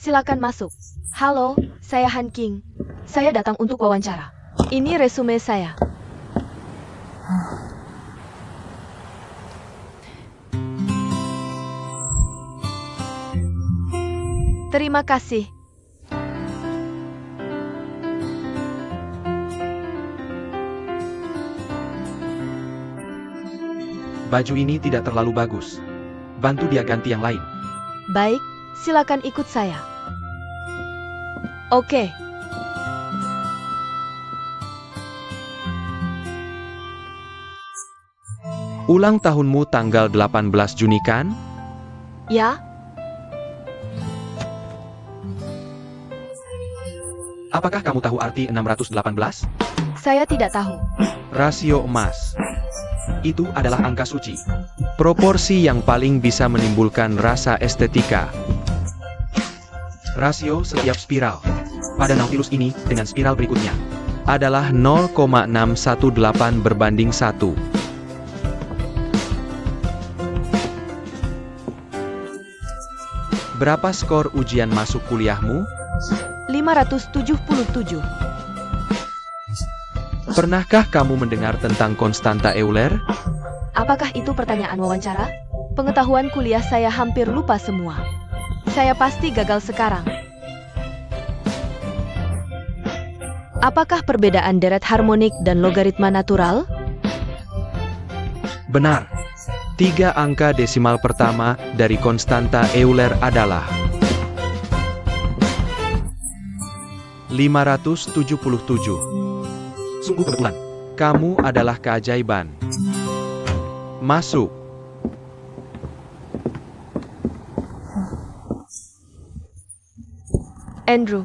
Silakan masuk. Halo, saya Han King. Saya datang untuk wawancara. Ini resume saya. Terima kasih. Baju ini tidak terlalu bagus. Bantu dia ganti yang lain. Baik, silakan ikut saya. Oke. Ulang tahunmu tanggal 18 Juni kan? Ya, Apakah kamu tahu arti 618? saya tidak tahu. Rasio emas. Itu adalah angka suci. Proporsi yang paling bisa menimbulkan rasa estetika. Rasio setiap spiral pada Nautilus ini dengan spiral berikutnya adalah 0,618 berbanding 1. Berapa skor ujian masuk kuliahmu? 577. Pernahkah kamu mendengar tentang konstanta Euler? Apakah itu pertanyaan wawancara? Pengetahuan kuliah saya hampir lupa semua. Saya pasti gagal sekarang. Apakah perbedaan deret harmonik dan logaritma natural? Benar. 3 angka desimal pertama dari konstanta Euler adalah 577. Sungguh kebetulan. Kamu adalah keajaiban. Masuk. Andrew,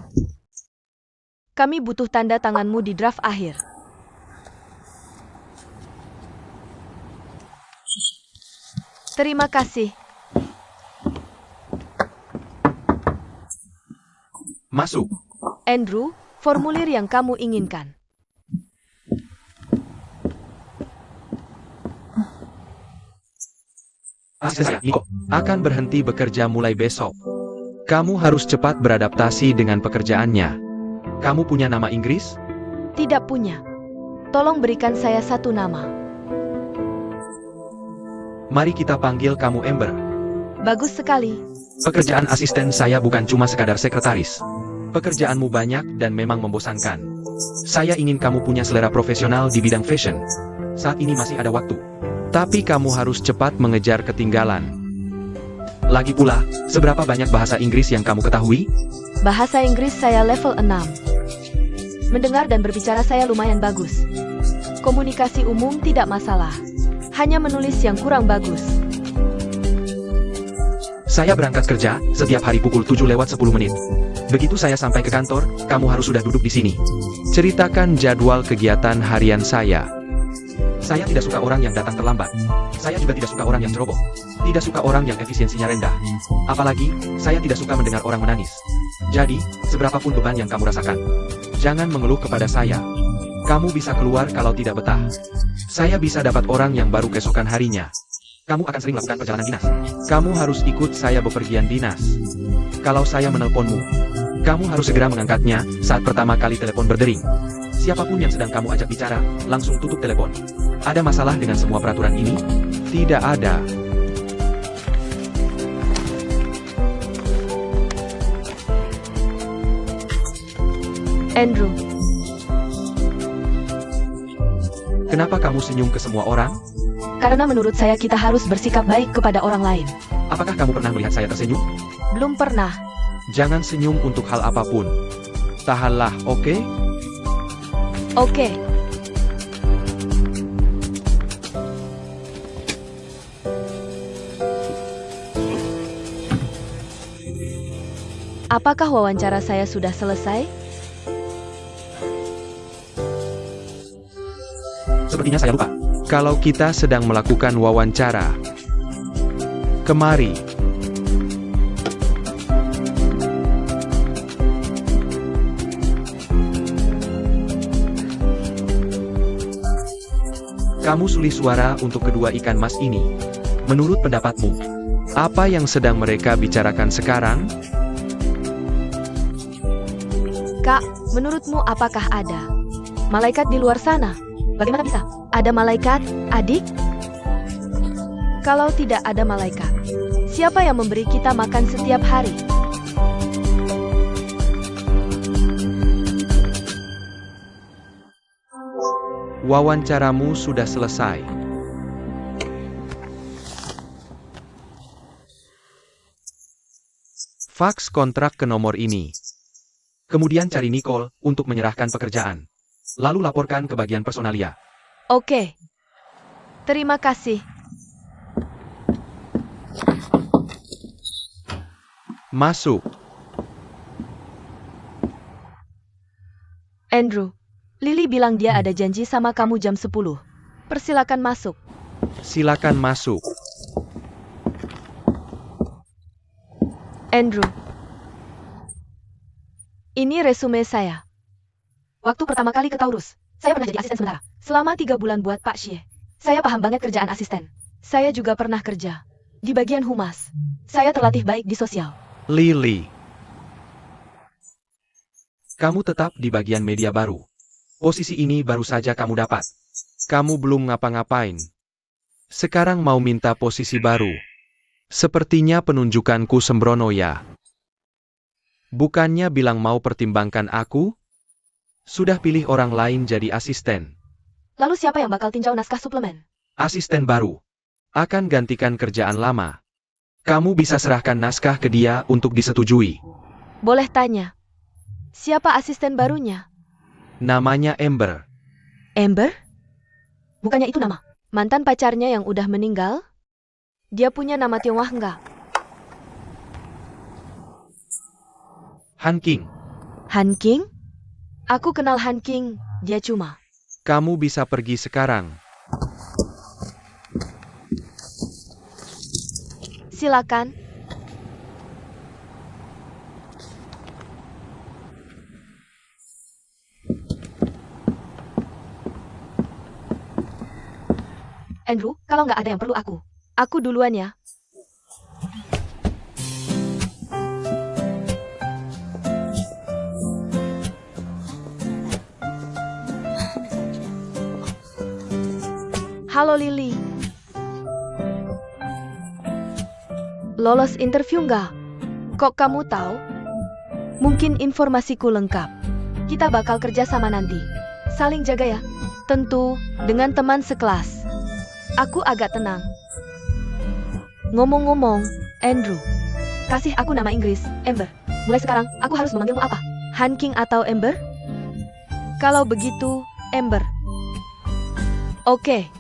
kami butuh tanda tanganmu di draft akhir. Terima kasih. Masuk. Andrew, formulir yang kamu inginkan. Asisten saya, Nico, akan berhenti bekerja mulai besok. Kamu harus cepat beradaptasi dengan pekerjaannya. Kamu punya nama Inggris? Tidak punya. Tolong berikan saya satu nama. Mari kita panggil kamu Amber. Bagus sekali. Pekerjaan asisten saya bukan cuma sekadar sekretaris. Pekerjaanmu banyak dan memang membosankan. Saya ingin kamu punya selera profesional di bidang fashion. Saat ini masih ada waktu. Tapi kamu harus cepat mengejar ketinggalan. Lagi pula, seberapa banyak bahasa Inggris yang kamu ketahui? Bahasa Inggris saya level 6. Mendengar dan berbicara saya lumayan bagus. Komunikasi umum tidak masalah. Hanya menulis yang kurang bagus. Saya berangkat kerja setiap hari pukul 7:10. Begitu saya sampai ke kantor, kamu harus sudah duduk di sini. Ceritakan jadwal kegiatan harian saya. Saya tidak suka orang yang datang terlambat. Saya juga tidak suka orang yang ceroboh. Tidak suka orang yang efisiensinya rendah. Apalagi, saya tidak suka mendengar orang menangis. Jadi, seberapapun beban yang kamu rasakan, jangan mengeluh kepada saya. Kamu bisa keluar kalau tidak betah. Saya bisa dapat orang yang baru keesokan harinya. Kamu akan sering melakukan perjalanan dinas. Kamu harus ikut saya bepergian dinas. Kalau saya menelponmu, kamu harus segera mengangkatnya saat pertama kali telepon berdering. Siapapun yang sedang kamu ajak bicara, langsung tutup telepon. Ada masalah dengan semua peraturan ini? Tidak ada. Andrew, Kenapa kamu senyum ke semua orang? karena menurut saya kita harus bersikap baik kepada orang lain. Apakah kamu pernah melihat saya tersenyum? Belum pernah. Jangan senyum untuk hal apapun. Tahanlah, oke? Oke. Apakah wawancara saya sudah selesai? Sepertinya saya lupa. Kalau kita sedang melakukan wawancara, kemari. Kamu sulih suara untuk kedua ikan mas ini. Menurut pendapatmu, apa yang sedang mereka bicarakan sekarang? Kak, menurutmu apakah ada malaikat di luar sana? Bagaimana bisa? Ada malaikat, adik? Kalau tidak ada malaikat, siapa yang memberi kita makan setiap hari? Wawancaramu sudah selesai. Faks kontrak ke nomor ini. Kemudian cari Nicole untuk menyerahkan pekerjaan. Lalu laporkan ke bagian personalia. Oke. Terima kasih. Masuk. Andrew, Lily bilang dia ada janji sama kamu jam 10. Persilakan masuk. Silakan masuk. Andrew. Ini resume saya. Waktu pertama kali ke Taurus, saya pernah jadi asisten sementara. Selama 3 bulan buat Pak Xie. Saya paham banget kerjaan asisten. Saya juga pernah kerja di bagian humas. Saya terlatih baik di sosial. Lily. Kamu tetap di bagian media baru. Posisi ini baru saja kamu dapat. Kamu belum ngapa-ngapain. Sekarang mau minta posisi baru. Sepertinya penunjukanku sembrono ya. Bukannya bilang mau pertimbangkan aku? Sudah pilih orang lain jadi asisten. Lalu siapa yang bakal tinjau naskah suplemen? Asisten baru. Akan gantikan kerjaan lama. Kamu bisa serahkan naskah ke dia untuk disetujui. Boleh tanya. Siapa asisten barunya? Namanya Amber. Amber? Bukannya itu nama mantan pacarnya yang udah meninggal? Dia punya nama Tionghoa enggak? Han King. Han King? Aku kenal Han King, dia cuma. Kamu bisa pergi sekarang. Silakan. Andrew, kalau nggak ada yang perlu aku duluan ya. Halo Lily. Lolos interview nggak? Kok kamu tahu? Mungkin informasiku lengkap. Kita bakal kerja sama nanti. Saling jaga ya. Tentu, dengan teman sekelas. Aku agak tenang. Ngomong-ngomong, Andrew. Kasih aku nama Inggris, Amber. Mulai sekarang, aku harus memanggilmu apa? Han King atau Amber? Kalau begitu, Amber. Oke.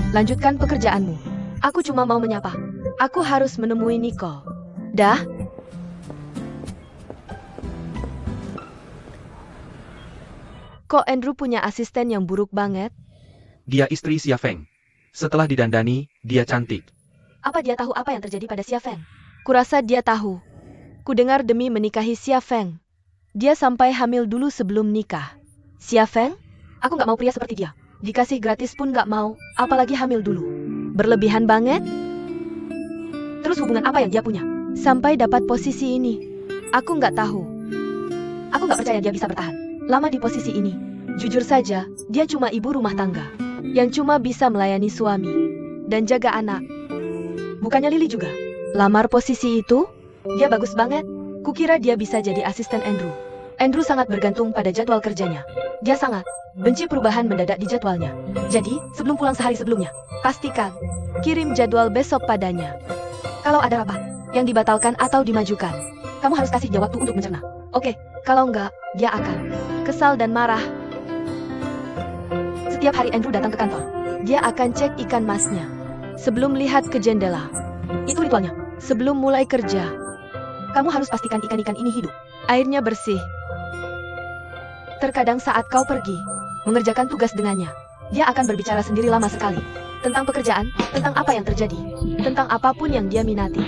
Lanjutkan pekerjaanmu. Aku cuma mau menyapa. Aku harus menemui Nicole. Dah? Kok Andrew punya asisten yang buruk banget? Dia istri Xia Feng. Setelah didandani, dia cantik. Apa dia tahu apa yang terjadi pada Xia Feng? Kurasa dia tahu. Kudengar demi menikahi Xia Feng, dia sampai hamil dulu sebelum nikah. Xia Feng? Aku nggak mau pria seperti dia. Dikasih gratis pun nggak mau, apalagi hamil dulu. Berlebihan banget. Terus hubungan apa yang dia punya? Sampai dapat posisi ini. Aku nggak tahu. Aku nggak percaya dia bisa bertahan lama di posisi ini. Jujur saja, dia cuma ibu rumah tangga yang cuma bisa melayani suami dan jaga anak. Bukannya Lily juga lamar posisi itu? Dia bagus banget. Kukira dia bisa jadi asisten Andrew. Andrew sangat bergantung pada jadwal kerjanya. Dia sangat benci perubahan mendadak di jadwalnya. Jadi, sebelum pulang sehari sebelumnya, pastikan kirim jadwal besok padanya. Kalau ada rapat yang dibatalkan atau dimajukan, kamu harus kasih dia waktu untuk mencerna. Oke, kalau enggak, dia akan kesal dan marah. Setiap hari Andrew datang ke kantor. Dia akan cek ikan masnya sebelum lihat ke jendela. Itu ritualnya. Sebelum mulai kerja, kamu harus pastikan ikan-ikan ini hidup. Airnya bersih. Terkadang saat kau pergi mengerjakan tugas dengannya, dia akan berbicara sendiri lama sekali. Tentang pekerjaan, tentang apa yang terjadi, tentang apapun yang dia minati.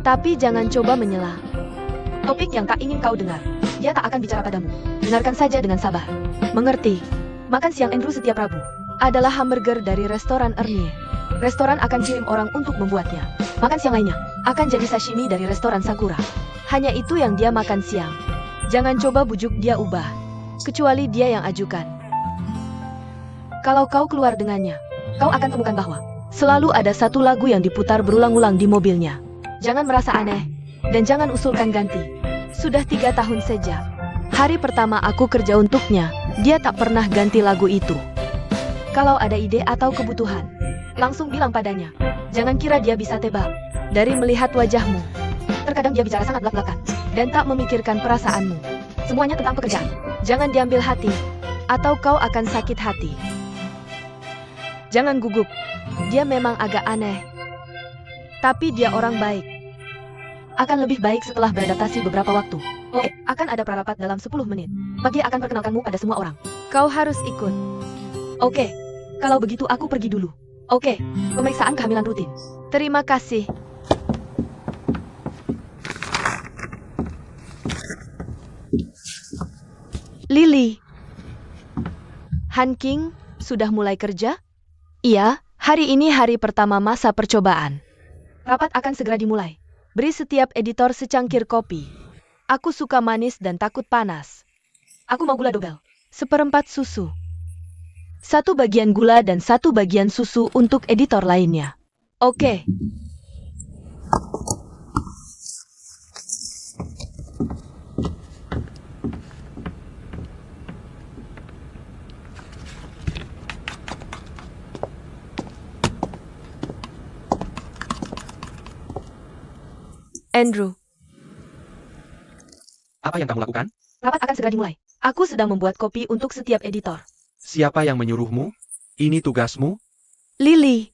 Tapi jangan coba menyela topik yang tak ingin kau dengar. Dia tak akan bicara padamu. Dengarkan saja dengan sabar. Mengerti? Makan siang Andrew setiap Rabu adalah hamburger dari restoran Ernie. Restoran akan kirim orang untuk membuatnya. Makan siang lainnya akan jadi sashimi dari restoran Sakura. Hanya itu yang dia makan siang. Jangan coba bujuk dia ubah. Kecuali dia yang ajukan. Kalau kau keluar dengannya, kau akan temukan bahwa selalu ada satu lagu yang diputar berulang-ulang di mobilnya. Jangan merasa aneh, dan jangan usulkan ganti. Sudah 3 tahun sejak hari pertama aku kerja untuknya, dia tak pernah ganti lagu itu. Kalau ada ide atau kebutuhan, langsung bilang padanya. Jangan kira dia bisa tebak dari melihat wajahmu. Terkadang dia bicara sangat belak-belakan dan tak memikirkan perasaanmu. Semuanya tentang pekerjaan. Jangan diambil hati, atau kau akan sakit hati. Jangan gugup. Dia memang agak aneh, tapi dia orang baik. Akan lebih baik setelah beradaptasi beberapa waktu. Oke, akan ada prarapat dalam 10 menit. Pagi akan perkenalkanmu pada semua orang. Kau harus ikut. Oke, kalau begitu aku pergi dulu. Oke, pemeriksaan kehamilan rutin. Terima kasih. Lily. Han King, sudah mulai kerja? Iya, hari ini hari pertama masa percobaan. Rapat akan segera dimulai. Beri setiap editor secangkir kopi. Aku suka manis dan takut panas. Aku mau gula dobel. 1/4 susu. 1 bagian gula dan 1 bagian susu untuk editor lainnya. Oke. Andrew. Apa yang kamu lakukan? Rapat akan segera dimulai. Aku sedang membuat kopi untuk setiap editor. Siapa yang menyuruhmu? Ini tugasmu? Lily.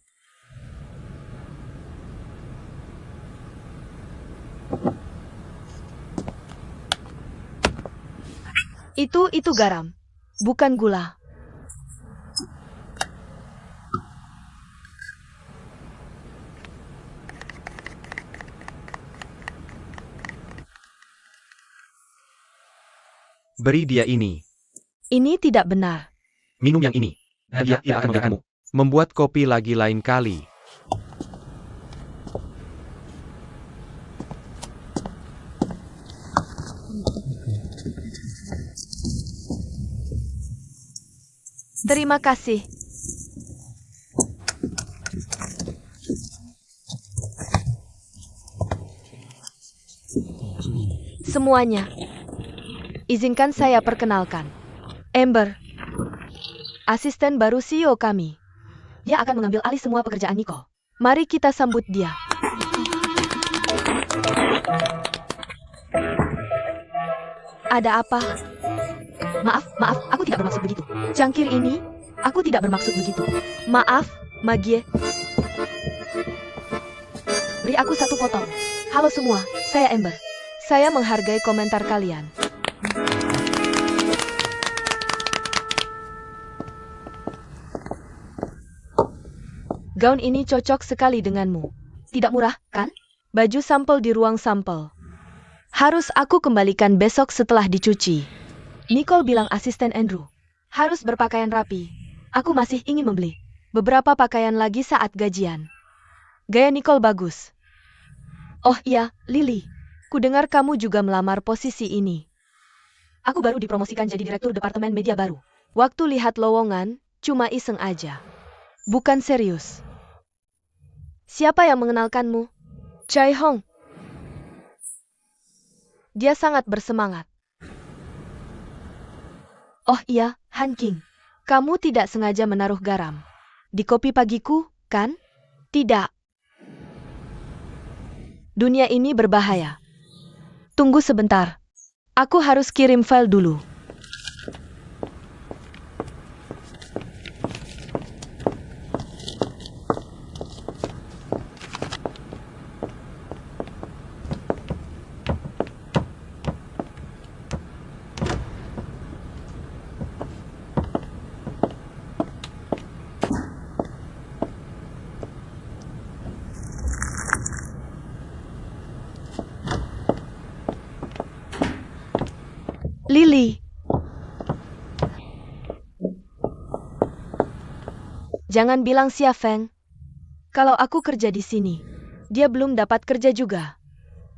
Itu garam, bukan gula. Beri dia ini. Ini tidak benar. Minum yang ini. Dan dia tidak akan membiarkanmu membuat kopi lagi lain kali. Terima kasih. Semuanya. Izinkan saya perkenalkan. Amber. Asisten baru CEO kami. Dia akan mengambil alih semua pekerjaan Nicole. Mari kita sambut dia. Ada apa? Maaf, aku tidak bermaksud begitu. Cangkir ini, aku tidak bermaksud begitu. Maaf, Magie. Beri aku 1 potong. Halo semua, saya Amber. Saya menghargai komentar kalian. Gaun ini cocok sekali denganmu. Tidak murah, kan? Baju sampel di ruang sampel. Harus aku kembalikan besok setelah dicuci. Nicole bilang asisten Andrew. Harus berpakaian rapi. Aku masih ingin membeli beberapa pakaian lagi saat gajian. Gaya Nicole bagus. Oh iya, Lily. Kudengar kamu juga melamar posisi ini. Aku baru dipromosikan jadi direktur departemen media baru. Waktu lihat lowongan, cuma iseng aja. Bukan serius. Siapa yang mengenalkanmu? Chai Hong. Dia sangat bersemangat. Oh iya, Han King. Kamu tidak sengaja menaruh garam di kopi pagiku, kan? Tidak. Dunia ini berbahaya. Tunggu sebentar. Aku harus kirim file dulu. Lily. Jangan bilang Xia Feng. Kalau aku kerja di sini, dia belum dapat kerja juga.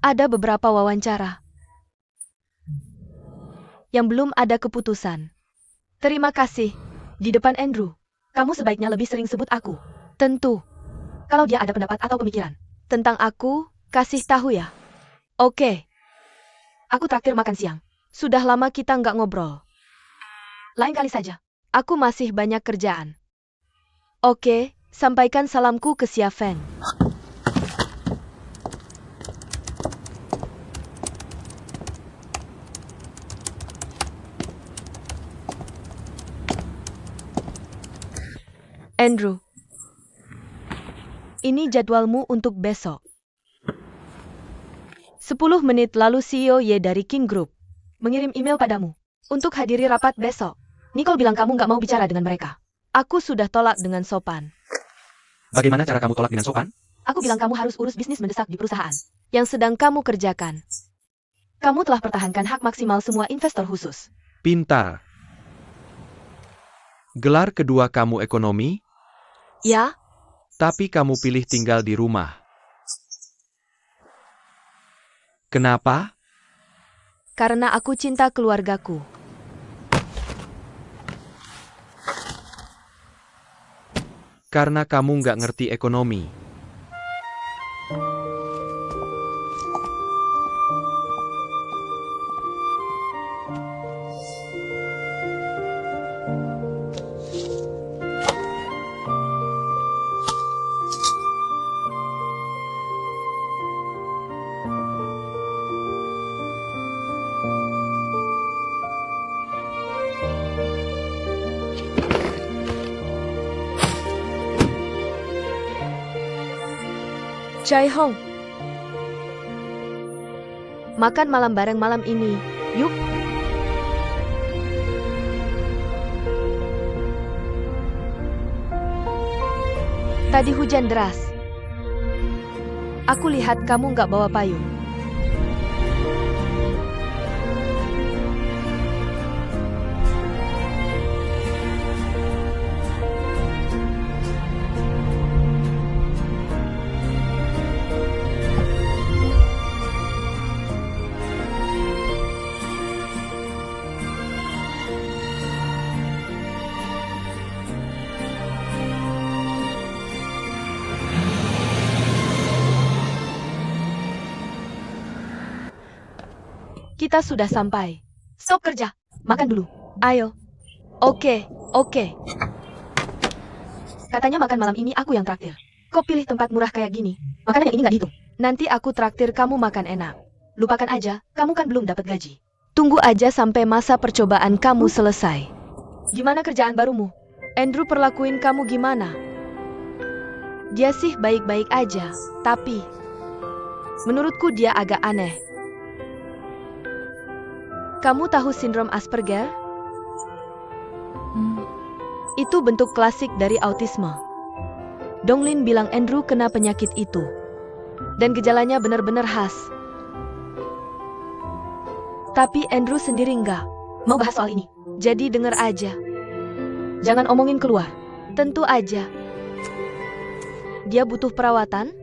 Ada beberapa wawancara. yang belum ada keputusan. Terima kasih. Di depan Andrew, kamu sebaiknya lebih sering sebut aku. Tentu. Kalau dia ada pendapat atau pemikiran tentang aku, kasih tahu ya. Oke. Aku traktir makan siang. Sudah lama kita nggak ngobrol. Lain kali saja. Aku masih banyak kerjaan. Oke, sampaikan salamku ke Xia Feng. Andrew, ini jadwalmu untuk besok. 10 menit lalu CEO Ye dari King Group mengirim email padamu untuk hadiri rapat besok. Nicole bilang kamu nggak mau bicara dengan mereka. Aku sudah tolak dengan sopan. Bagaimana cara kamu tolak dengan sopan? Aku bilang kamu harus urus bisnis mendesak di perusahaan yang sedang kamu kerjakan. Kamu telah pertahankan hak maksimal semua investor khusus. Pintar. Gelar kedua kamu ekonomi, Ya, tapi kamu pilih tinggal di rumah. Kenapa? karena aku cinta keluargaku. Karena kamu nggak ngerti ekonomi. Chai Hong. Makan malam bareng malam ini, yuk. Tadi hujan deras. Aku lihat kamu nggak bawa payung. Kita sudah sampai. Stop kerja. Makan dulu. Ayo. Oke. Katanya makan malam ini aku yang traktir. Kok pilih tempat murah kayak gini? Makanan yang ini nggak dihitung. Nanti aku traktir kamu makan enak. Lupakan aja, kamu kan belum dapat gaji. Tunggu aja sampai masa percobaan kamu selesai. Gimana kerjaan barumu? Andrew perlakuin kamu gimana? Dia sih baik-baik aja, tapi menurutku dia agak aneh. Kamu tahu sindrom Asperger? Itu bentuk klasik dari autisme. Donglin bilang Andrew kena penyakit itu. Dan gejalanya benar-benar khas. Tapi Andrew sendiri nggak mau bahas soal ini. Jadi denger aja. Jangan omongin keluar. Tentu aja. Dia butuh perawatan?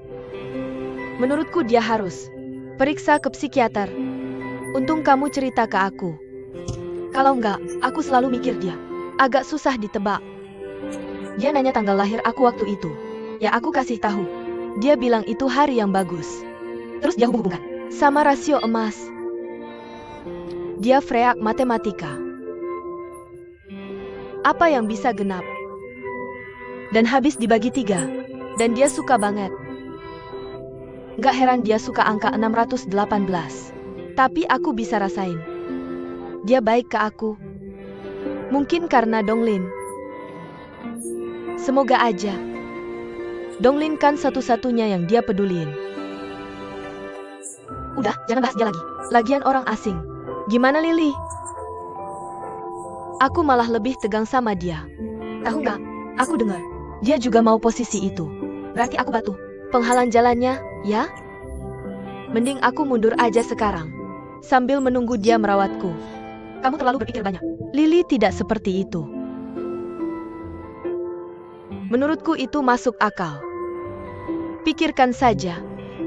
Menurutku dia harus periksa ke psikiater. Untung kamu cerita ke aku. Kalau enggak, aku selalu mikir dia agak susah ditebak. Dia nanya tanggal lahir aku waktu itu. Ya aku kasih tahu. Dia bilang itu hari yang bagus. Terus dia hubung-hubungkan sama rasio emas. Dia freak matematika. Apa yang bisa genap? Dan habis dibagi 3. Dan dia suka banget. Gak heran dia suka angka 618. Tapi aku bisa rasain. Dia baik ke aku. Mungkin karena Donglin. Semoga aja. Donglin kan satu-satunya yang dia pedulin. Udah, jangan bahas dia lagi. Lagian orang asing. Gimana Lily? Aku malah lebih tegang sama dia. Tahu nggak? Aku dengar. Dia juga mau posisi itu. Berarti aku batu penghalang jalannya, ya? Mending aku mundur aja sekarang. Sambil menunggu dia merawatku. Kamu terlalu berpikir banyak. Lily tidak seperti itu. Menurutku itu masuk akal. Pikirkan saja.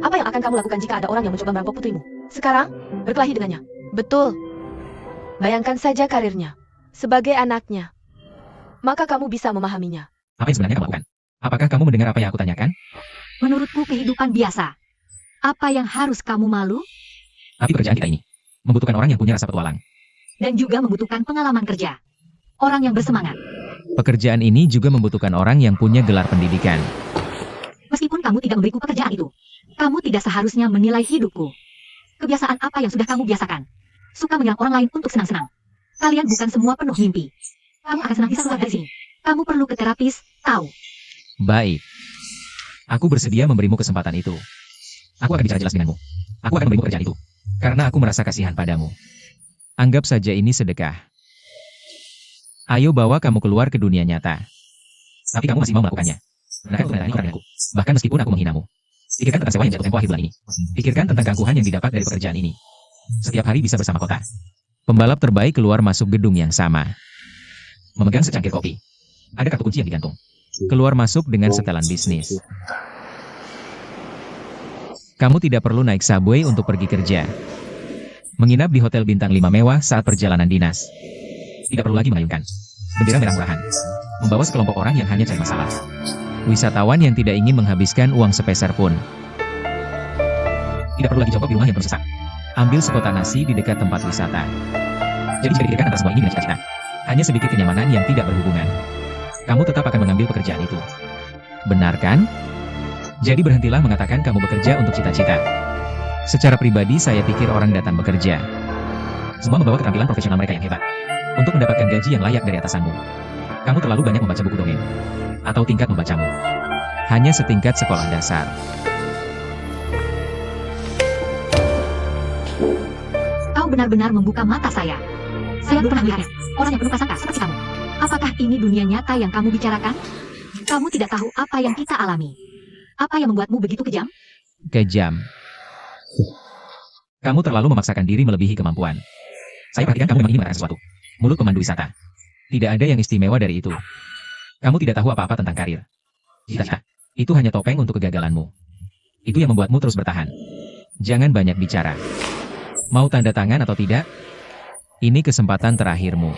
Apa yang akan kamu lakukan jika ada orang yang mencoba merampok putrimu? Sekarang, berkelahi dengannya. Betul. Bayangkan saja karirnya. Sebagai anaknya. Maka kamu bisa memahaminya. Apa yang sebenarnya kamu lakukan? Apakah kamu mendengar apa yang aku tanyakan? Menurutku kehidupan biasa. Apa yang harus kamu malu? Tapi pekerjaan kita ini membutuhkan orang yang punya rasa petualang. Dan juga membutuhkan pengalaman kerja. Orang yang bersemangat. Pekerjaan ini juga membutuhkan orang yang punya gelar pendidikan. Meskipun kamu tidak memberiku pekerjaan itu, kamu tidak seharusnya menilai hidupku. Kebiasaan apa yang sudah kamu biasakan? Suka menyerang orang lain untuk senang-senang. Kalian bukan semua penuh mimpi. Kamu akan senang bisa keluar dari sini. Kamu perlu ke terapis, tahu. Baik. Aku bersedia memberimu kesempatan itu. Aku akan bicara jelas denganmu. Aku akan memberimu pekerjaan itu. Karena aku merasa kasihan padamu. Anggap saja ini sedekah. Ayo bawa kamu keluar ke dunia nyata. Tapi kamu masih mau melakukannya. Benarkah untuk menangani orang denganku? Bahkan meskipun aku menghinamu. Pikirkan tentang sewa yang jatuh tempo akhir bulan ini. Pikirkan tentang keangkuhan yang didapat dari pekerjaan ini. Setiap hari bisa bersama kota. Pembalap terbaik keluar masuk gedung yang sama. Memegang secangkir kopi. Ada kartu kunci yang digantung. Keluar masuk dengan setelan bisnis. Kamu tidak perlu naik subway untuk pergi kerja. Menginap di hotel bintang 5 mewah saat perjalanan dinas. Tidak perlu lagi mengayunkan bendera merah murahan. Membawa sekelompok orang yang hanya cari masalah. Wisatawan yang tidak ingin menghabiskan uang sepeser pun. Tidak perlu lagi jongkok di rumah yang penuh sesak. Ambil sekotak nasi di dekat tempat wisata. Jadi jika dipikirkan antara semua ini dengan cita-cita, hanya sedikit kenyamanan yang tidak berhubungan. Kamu tetap akan mengambil pekerjaan itu. Benar kan? Jadi berhentilah mengatakan kamu bekerja untuk cita-cita. Secara pribadi saya pikir orang datang bekerja. Semua membawa keterampilan profesional mereka yang hebat. Untuk mendapatkan gaji yang layak dari atasanmu. Kamu terlalu banyak membaca buku dongeng. Atau tingkat membacamu. Hanya setingkat sekolah dasar. Kau benar-benar membuka mata saya. Saya belum pernah melihat orang yang penuh prasangka seperti kamu. Apakah ini dunia nyata yang kamu bicarakan? Kamu tidak tahu apa yang kita alami. Apa yang membuatmu begitu kejam? Kejam. Kamu terlalu memaksakan diri melebihi kemampuan. Saya perhatikan kamu memang ingin mengatakan sesuatu. Mulut pemandu wisata. Tidak ada yang istimewa dari itu. Kamu tidak tahu apa-apa tentang karir. Cita-cita. Itu hanya topeng untuk kegagalanmu. Itu yang membuatmu terus bertahan. Jangan banyak bicara. Mau tanda tangan atau tidak? Ini kesempatan terakhirmu.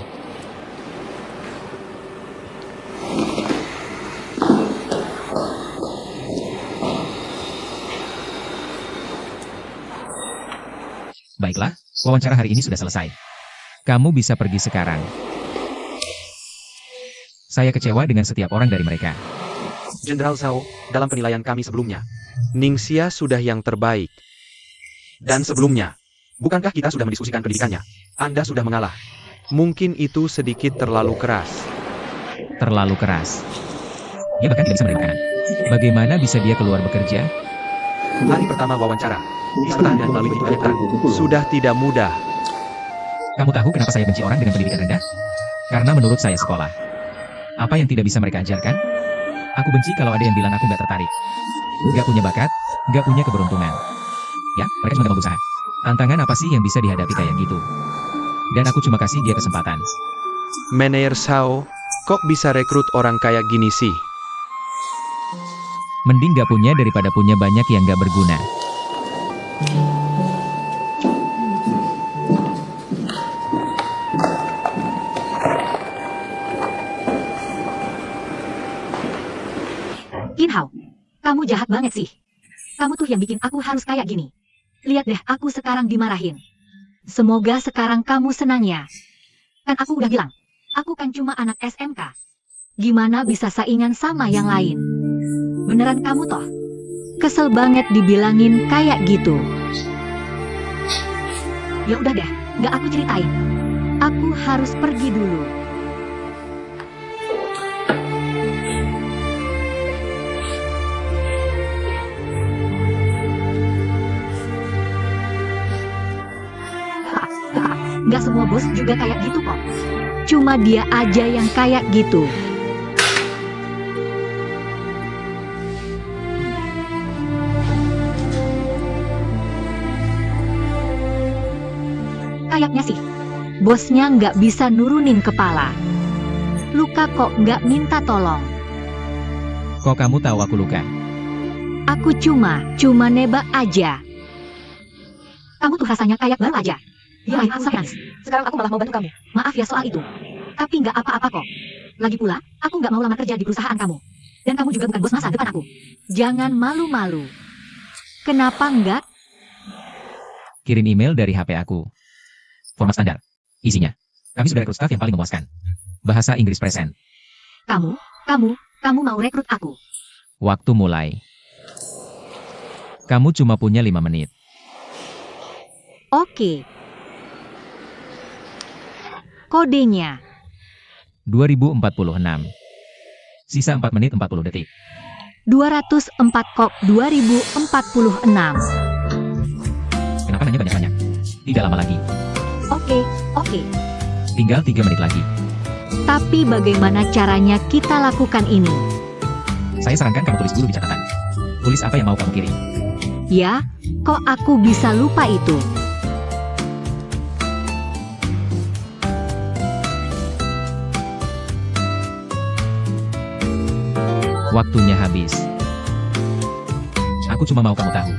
Baiklah, wawancara hari ini sudah selesai. Kamu bisa pergi sekarang. Saya kecewa dengan setiap orang dari mereka. Jenderal Zhao, dalam penilaian kami sebelumnya, Ningxia sudah yang terbaik. Dan sebelumnya, bukankah kita sudah mendiskusikan pendidikannya? Anda sudah mengalah. Mungkin itu sedikit terlalu keras. Terlalu keras. Dia bahkan tidak bisa menerima kanan. Bagaimana bisa dia keluar bekerja? Hari pertama wawancara, pertanyaan melalui begitu banyak terang, sudah tidak mudah. Kamu tahu kenapa saya benci orang dengan pendidikan rendah? Karena menurut saya sekolah. Apa yang tidak bisa mereka ajarkan? Aku benci kalau ada yang bilang aku nggak tertarik. Nggak punya bakat, nggak punya keberuntungan. Ya, mereka cuma nggak mau berusaha. Tantangan apa sih yang bisa dihadapi kayak gitu? Dan aku cuma kasih dia kesempatan. Manajer Zhao, kok bisa rekrut orang kayak gini sih? Mending nggak punya daripada punya banyak yang nggak berguna. Inhao, kamu jahat banget sih. Kamu tuh yang bikin aku harus kayak gini. Lihat deh, aku sekarang dimarahin. Semoga sekarang kamu senang ya. Kan aku udah bilang, aku kan cuma anak SMK. Gimana bisa saingan sama yang lain? Beneran kamu toh? Kesel banget dibilangin kayak gitu. Ya udah deh, nggak aku ceritain. Aku harus pergi dulu. Nggak semua bos juga kayak gitu kok. Cuma dia aja yang kayak gitu. Kayaknya sih, bosnya nggak bisa nurunin kepala. Luka kok nggak minta tolong. Kok kamu tahu aku luka? Aku cuma nebak aja. Kamu tuh rasanya kayak baru aja. Dia main sayang. Sekarang aku malah mau bantu kamu. Maaf ya soal itu. Tapi nggak apa-apa kok. Lagi pula, aku nggak mau lamar kerja di perusahaan kamu. Dan kamu juga bukan bos masa depan aku. Jangan malu-malu. Kenapa enggak? Kirim email dari HP aku. Format standar. Isinya. Kami sudah rekrut staf yang paling memuaskan. Bahasa Inggris present. Kamu mau rekrut aku. Waktu mulai. Kamu cuma punya 5 menit. Oke. Kodenya. 2046. Sisa 4 menit 40 detik. 204 kok 2046. Kenapa nanya banyak-banyak? Tidak lama lagi. Oke. Tinggal 3 menit lagi. Tapi bagaimana caranya kita lakukan ini? Saya sarankan kamu tulis dulu di catatan. Tulis apa yang mau kamu kirim. Ya, kok aku bisa lupa itu? Waktunya habis. Aku cuma mau kamu tahu.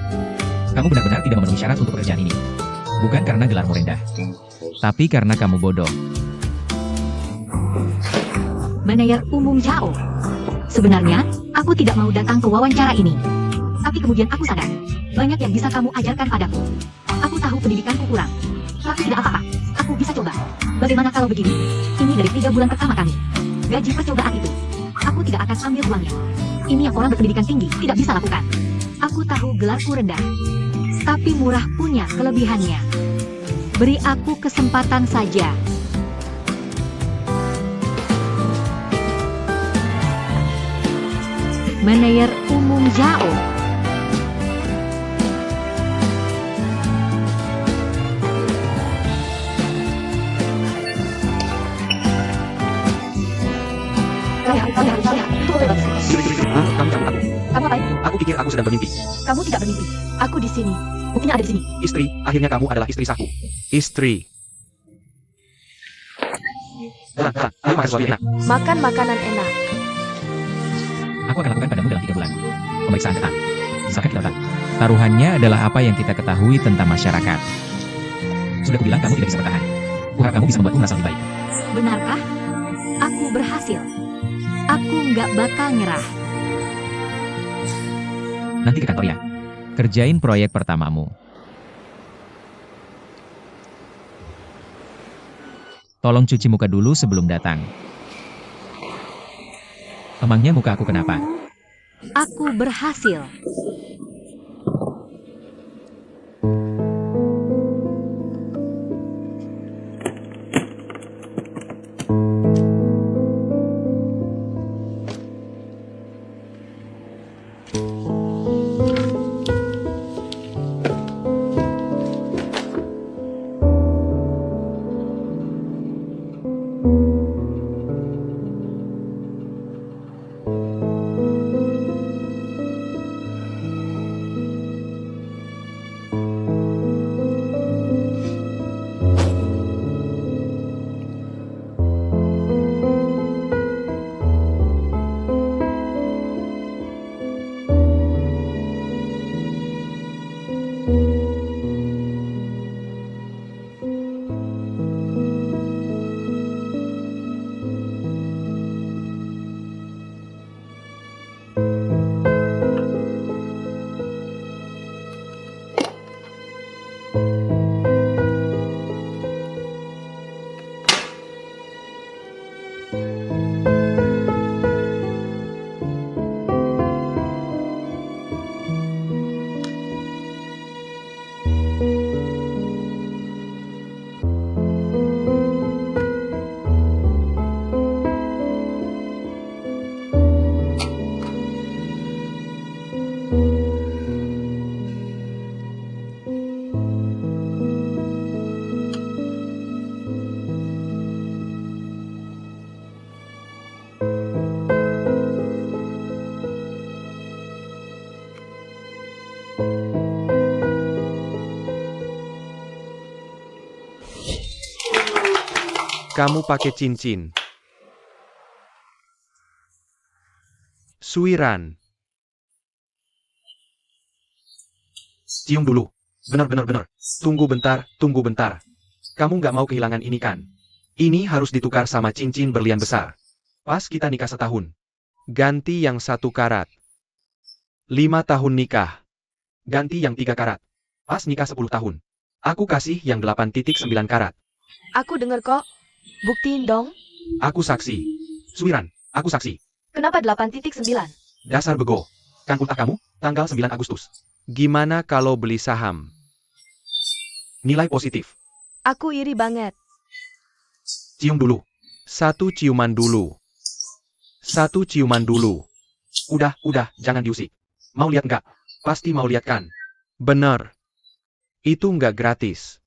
Kamu benar-benar tidak memenuhi syarat untuk pekerjaan ini. Bukan karena gelarmu rendah. Tapi karena kamu bodoh. Manajer umum Zhao. Sebenarnya, aku tidak mau datang ke wawancara ini. Tapi kemudian aku sadar, banyak yang bisa kamu ajarkan padaku. Aku tahu pendidikanku kurang. Tapi tidak apa-apa, aku bisa coba. Bagaimana kalau begini? Ini dari 3 bulan pertama kami. Gaji percobaan itu. Aku tidak akan ambil uangnya. Ini yang orang berpendidikan tinggi tidak bisa lakukan. Aku tahu gelarku rendah. Tapi murah punya kelebihannya. Beri aku kesempatan saja. Manajer umum Zhao. Kamu cabut aku. Kamu apain? Aku pikir aku sedang bermimpi. Kamu tidak bermimpi. Aku di sini. Buktinya ada di sini. Istri, akhirnya kamu adalah istri sahku. Istri. Ayo makan sesuatu yang enak. Makan makanan enak. Aku akan lakukan padamu dalam 3 bulan. Pemeriksaan ketat. Misalkan kita letak. Taruhannya adalah apa yang kita ketahui tentang masyarakat. Sudah kubilang kamu tidak bisa bertahan. Kuharap kamu bisa membuatku merasa lebih baik. Benarkah? Aku berhasil. Aku nggak bakal nyerah. Nanti ke kantor ya. Kerjain proyek pertamamu. Tolong cuci muka dulu sebelum datang. Emangnya muka aku kenapa? Aku berhasil. Kamu pakai cincin. Suiran. Cium dulu. Benar. Tunggu bentar. Kamu nggak mau kehilangan ini kan? Ini harus ditukar sama cincin berlian besar. Pas kita nikah setahun. Ganti yang 1 karat. 5 tahun nikah. Ganti yang 3 karat. Pas nikah 10 tahun. Aku kasih yang 8,9 karat. Aku denger kok. Buktiin dong. Aku saksi. Suiran, aku saksi. Kenapa 8,9? Dasar bego. Kan ultah kamu, tanggal 9 Agustus. Gimana kalau beli saham? Nilai positif. Aku iri banget. Cium dulu. 1 ciuman dulu. 1 ciuman dulu. Udah, jangan diusik. Mau lihat nggak? Pasti mau lihat kan? Bener. Itu nggak gratis.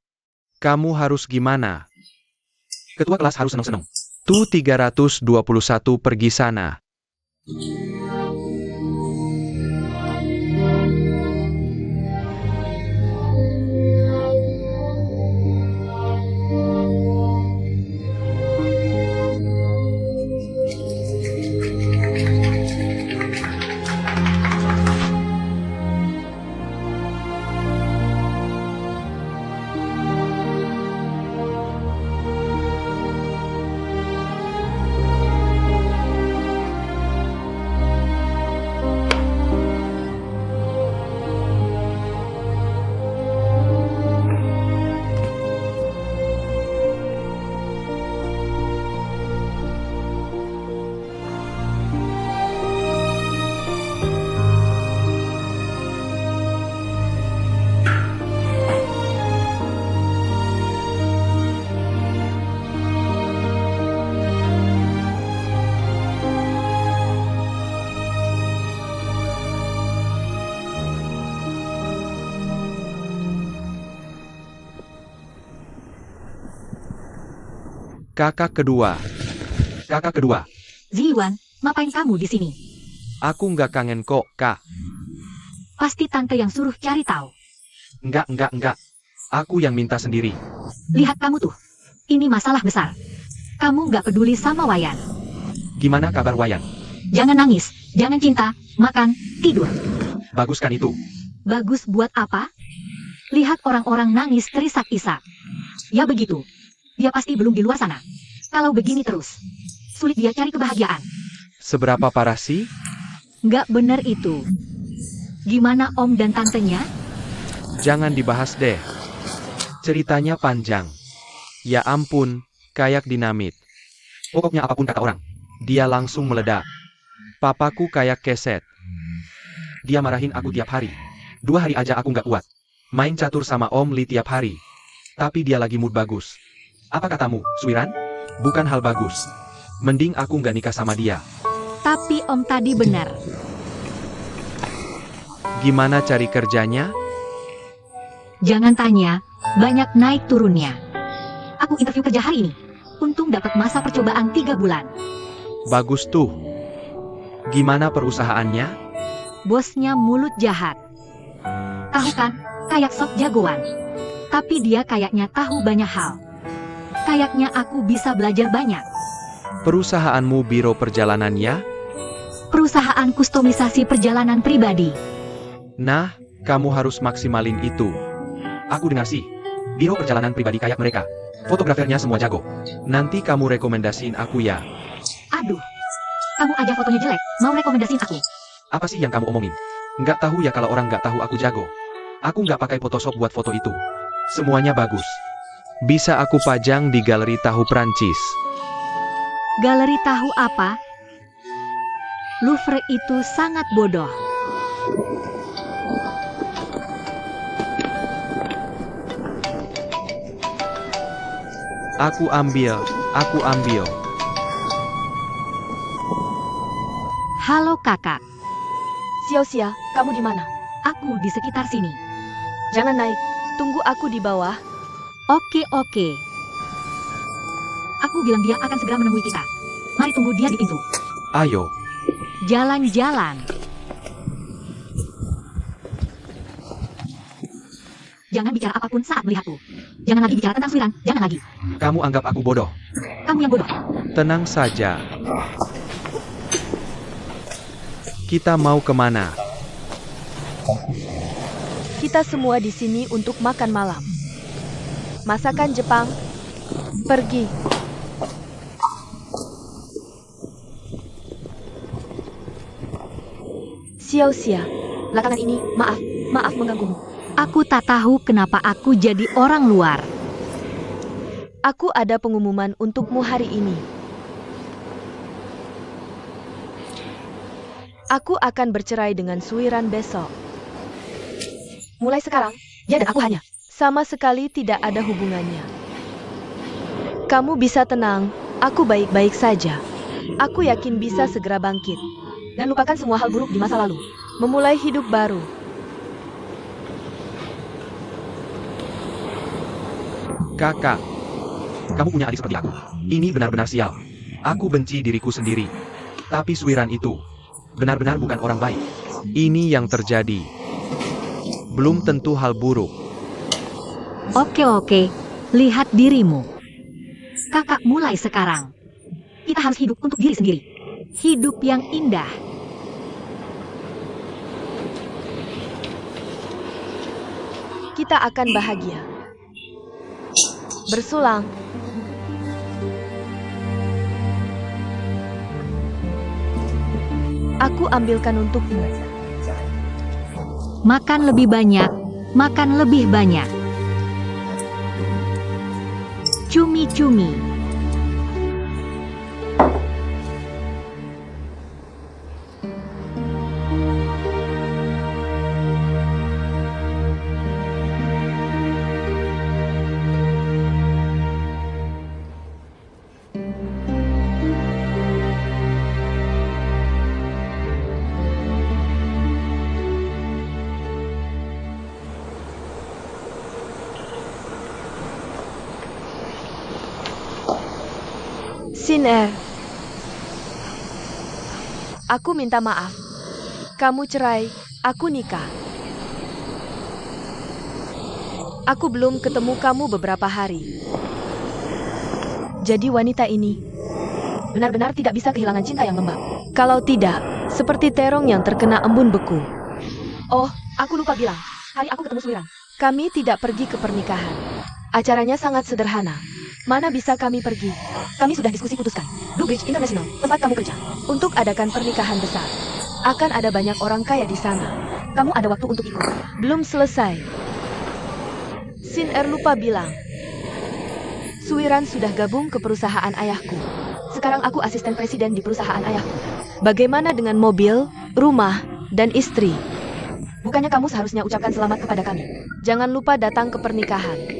Kamu harus gimana? Ketua kelas harus seneng-seneng. Tuh 321 pergi sana. Kakak kedua. Ziwan, ngapain kamu di sini? Aku nggak kangen kok, Kak. Pasti tante yang suruh cari tahu. Enggak. Aku yang minta sendiri. Lihat kamu tuh. Ini masalah besar. Kamu nggak peduli sama Wayan. Gimana kabar Wayan? Jangan nangis, jangan cinta, makan, tidur. Bagus kan itu? Bagus buat apa? Lihat orang-orang nangis terisak-isak. Ya begitu. Dia pasti belum di luar sana. Kalau begini terus, sulit dia cari kebahagiaan. Seberapa parah sih? Nggak bener itu. Gimana om dan tantenya? Jangan dibahas deh. Ceritanya panjang. Ya ampun, kayak dinamit. Pokoknya apapun kata orang, dia langsung meledak. Papaku kayak keset. Dia marahin aku tiap hari. 2 hari aja aku nggak kuat. Main catur sama Om Li tiap hari. Tapi dia lagi mood bagus. Apa katamu, Suiran? Bukan hal bagus. Mending aku nggak nikah sama dia. Tapi om tadi benar. Gimana cari kerjanya? Jangan tanya, banyak naik turunnya. Aku interview kerja hari ini. Untung dapat masa percobaan 3 bulan. Bagus tuh. Gimana perusahaannya? Bosnya mulut jahat. Tahu kan, kayak sok jagoan. Tapi dia kayaknya tahu banyak hal. Kayaknya aku bisa belajar banyak. Perusahaanmu biro perjalanannya? Perusahaan kustomisasi perjalanan pribadi. Nah, kamu harus maksimalin itu. Aku dengar sih, biro perjalanan pribadi kayak mereka. Fotografernya semua jago. Nanti kamu rekomendasiin aku ya. Aduh, kamu aja fotonya jelek, mau rekomendasiin aku? Apa sih yang kamu omongin? Nggak tahu ya kalau orang nggak tahu aku jago. Aku nggak pakai Photoshop buat foto itu. Semuanya bagus. Bisa aku pajang di galeri tahu Prancis. Galeri tahu apa? Louvre itu sangat bodoh. Aku ambil. Halo kakak, Xiao, kamu di mana? aku di sekitar sini. Jangan naik. Tunggu aku di bawah. Oke. Aku bilang dia akan segera menemui kita. Mari tunggu dia di pintu. Ayo. Jalan-jalan. Jangan bicara apapun saat melihatku. Jangan lagi bicara tentang Suiran, jangan lagi. Kamu anggap aku bodoh. Kamu yang bodoh. Tenang saja. Kita mau kemana? Kita semua di sini untuk makan malam. Masakan Jepang. Pergi. Xiao Xia, belakangan ini, maaf mengganggumu. Aku tak tahu kenapa aku jadi orang luar. Aku ada pengumuman untukmu hari ini. Aku akan bercerai dengan Suiran besok. Mulai sekarang, dia dan aku hanya sama sekali tidak ada hubungannya. Kamu bisa tenang, aku baik-baik saja. Aku yakin bisa segera bangkit dan lupakan semua hal buruk di masa lalu. Memulai hidup baru. Kakak, kamu punya adik seperti aku. Ini benar-benar sial. Aku benci diriku sendiri. Tapi Suiran itu benar-benar bukan orang baik. Ini yang terjadi. Belum tentu hal buruk. Oke, lihat dirimu. Kakak mulai sekarang. Kita harus hidup untuk diri sendiri. Hidup yang indah. Kita akan bahagia. Bersulang. Aku ambilkan untukmu. Makan lebih banyak, makan lebih banyak. Cumi-cumi. Sin-er. Aku minta maaf. Kamu cerai, aku nikah. Aku belum ketemu kamu beberapa hari. Jadi wanita ini benar-benar tidak bisa kehilangan cinta yang lembab. Kalau tidak, seperti terong yang terkena embun beku. Oh, aku lupa bilang. Hari aku ketemu Suiran. Kami tidak pergi ke pernikahan. Acaranya sangat sederhana. Mana bisa kami pergi? Kami sudah diskusi putuskan. Blue Bridge International, tempat kamu kerja. Untuk adakan pernikahan besar. Akan ada banyak orang kaya di sana. Kamu ada waktu untuk ikut. Belum selesai. Sin-er lupa bilang. Suiran sudah gabung ke perusahaan ayahku. Sekarang aku asisten presiden di perusahaan ayahku. Bagaimana dengan mobil, rumah, dan istri? Bukannya kamu seharusnya ucapkan selamat kepada kami. Jangan lupa datang ke pernikahan.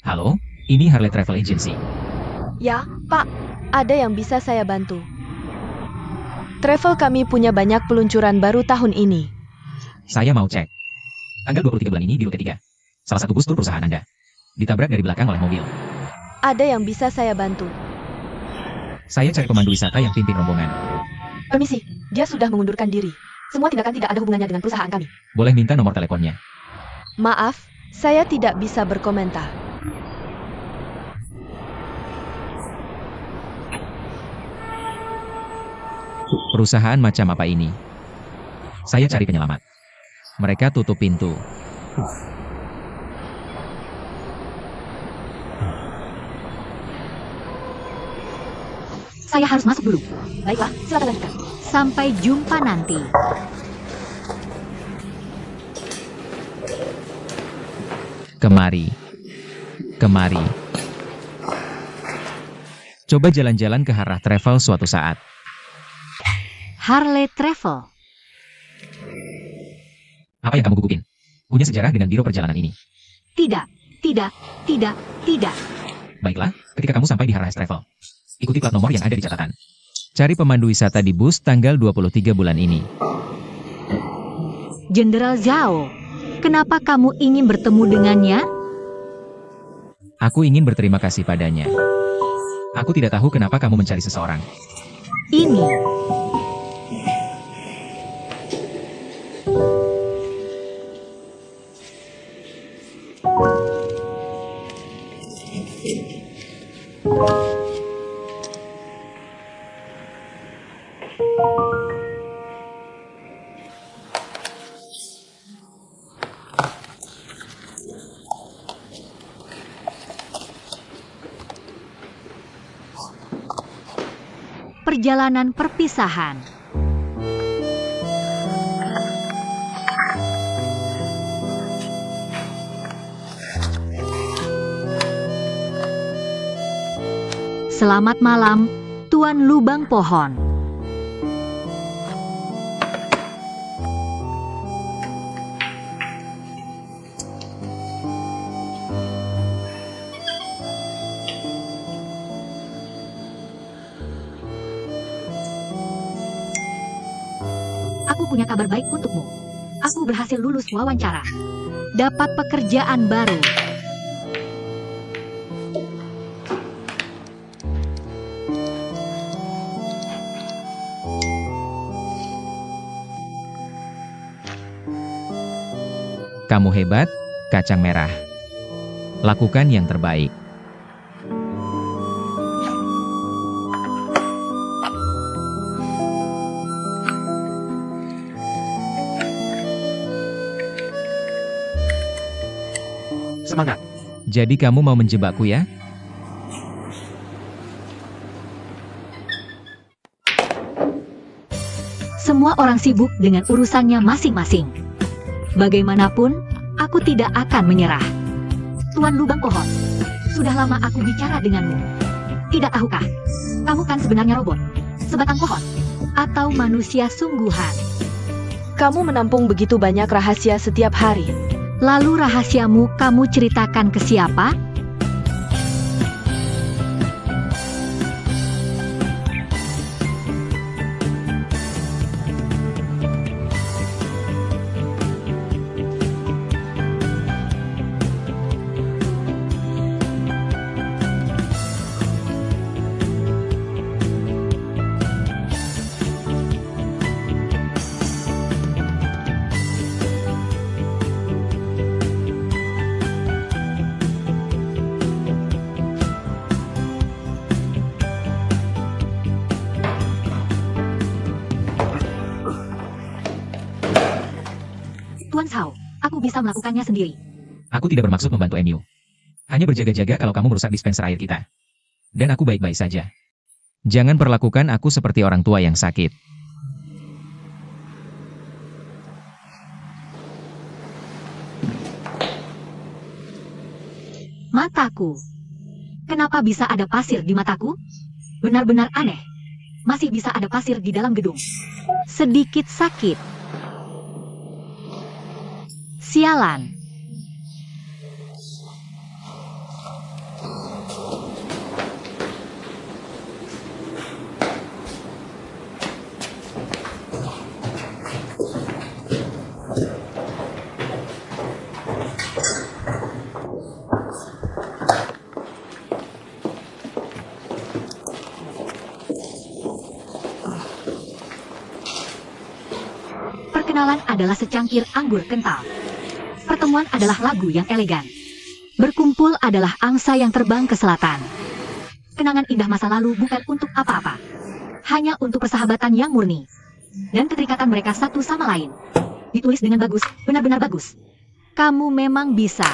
Halo, ini Harley Travel Agency. Ya, Pak. Ada yang bisa saya bantu. Travel kami punya banyak peluncuran baru tahun ini. Saya mau cek. Tanggal 23 bulan ini di rute 3. Salah satu bus tur perusahaan Anda ditabrak dari belakang oleh mobil. Ada yang bisa saya bantu. Saya cari pemandu wisata yang pimpin rombongan. Permisi, dia sudah mengundurkan diri. Semua tindakan tidak ada hubungannya dengan perusahaan kami. Boleh minta nomor teleponnya? Maaf, saya tidak bisa berkomentar. Perusahaan macam apa ini? Saya cari penyelamat. Mereka tutup pintu. Saya harus masuk dulu. Baiklah, silakan lanjutkan. Sampai jumpa nanti. Kemari. Kemari. Coba jalan-jalan ke Harrah Travel suatu saat. Harley Travel. Apa yang kamu gugukin? Punya sejarah dengan biro perjalanan ini. Tidak, tidak, tidak, tidak. Baiklah, ketika kamu sampai di Harley Travel, ikuti plat nomor yang ada di catatan. Cari pemandu wisata di bus tanggal 23 bulan ini. Jenderal Zhao, kenapa kamu ingin bertemu dengannya? Aku ingin berterima kasih padanya. Aku tidak tahu kenapa kamu mencari seseorang. Ini. Perjalanan perpisahan. Selamat malam, Tuan Lubang Pohon. Aku punya kabar baik untukmu. Aku berhasil lulus wawancara. Dapat pekerjaan baru. Kamu hebat, kacang merah. Lakukan yang terbaik. Semangat. Jadi kamu mau menjebakku ya? Semua orang sibuk dengan urusannya masing-masing. Bagaimanapun, aku tidak akan menyerah. Tuan Lubang Pohon, sudah lama aku bicara denganmu. Tidak tahukah, kamu kan sebenarnya robot, sebatang pohon, atau manusia sungguhan. Kamu menampung begitu banyak rahasia setiap hari. Lalu rahasiamu kamu ceritakan ke siapa? Tuan Zhao, aku bisa melakukannya sendiri. Aku tidak bermaksud membantu Emu. Hanya berjaga-jaga kalau kamu merusak dispenser air kita. Dan aku baik-baik saja. Jangan perlakukan aku seperti orang tua yang sakit. Mataku. Kenapa bisa ada pasir di mataku? Benar-benar aneh. Masih bisa ada pasir di dalam gedung. Sedikit sakit. Sialan. Perkenalan adalah secangkir anggur kental. Pertemuan adalah lagu yang elegan. Berkumpul adalah angsa yang terbang ke selatan. Kenangan indah masa lalu bukan untuk apa-apa. Hanya untuk persahabatan yang murni. Dan keterikatan mereka satu sama lain. Ditulis dengan bagus, benar-benar bagus. Kamu memang bisa.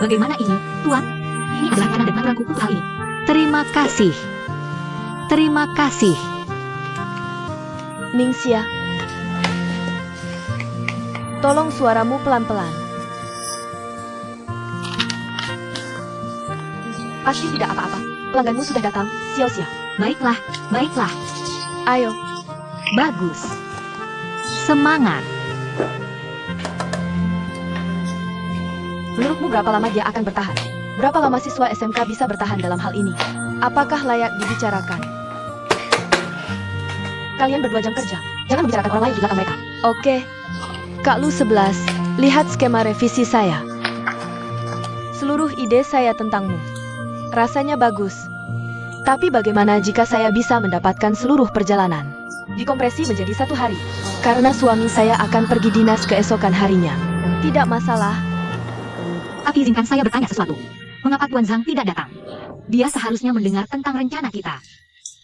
Bagaimana ini, Tuan? Ini adalah tanda dan mantraku untuk hal ini. Terima kasih. Terima kasih. Ningxia, tolong suaramu pelan-pelan. Pasti tidak apa-apa. pelangganmu sudah datang, Xiao Xia. Baiklah, baiklah. Ayo, Bagus. Semangat. menurutmu berapa lama dia akan bertahan? Berapa lama siswa SMK bisa bertahan dalam hal ini? Apakah layak dibicarakan? Kalian berdua jam kerja. Jangan membicarakan orang lain di belakang mereka. Oke. Kak Lu 11, lihat skema revisi saya. Seluruh ide saya tentangmu. Rasanya bagus. Tapi bagaimana jika saya bisa mendapatkan seluruh perjalanan? Dikompresi menjadi 1 hari. Karena suami saya akan pergi dinas keesokan harinya. Tidak masalah. Tapi izinkan saya bertanya sesuatu. Mengapa Tuan Zhang tidak datang? Dia seharusnya mendengar tentang rencana kita.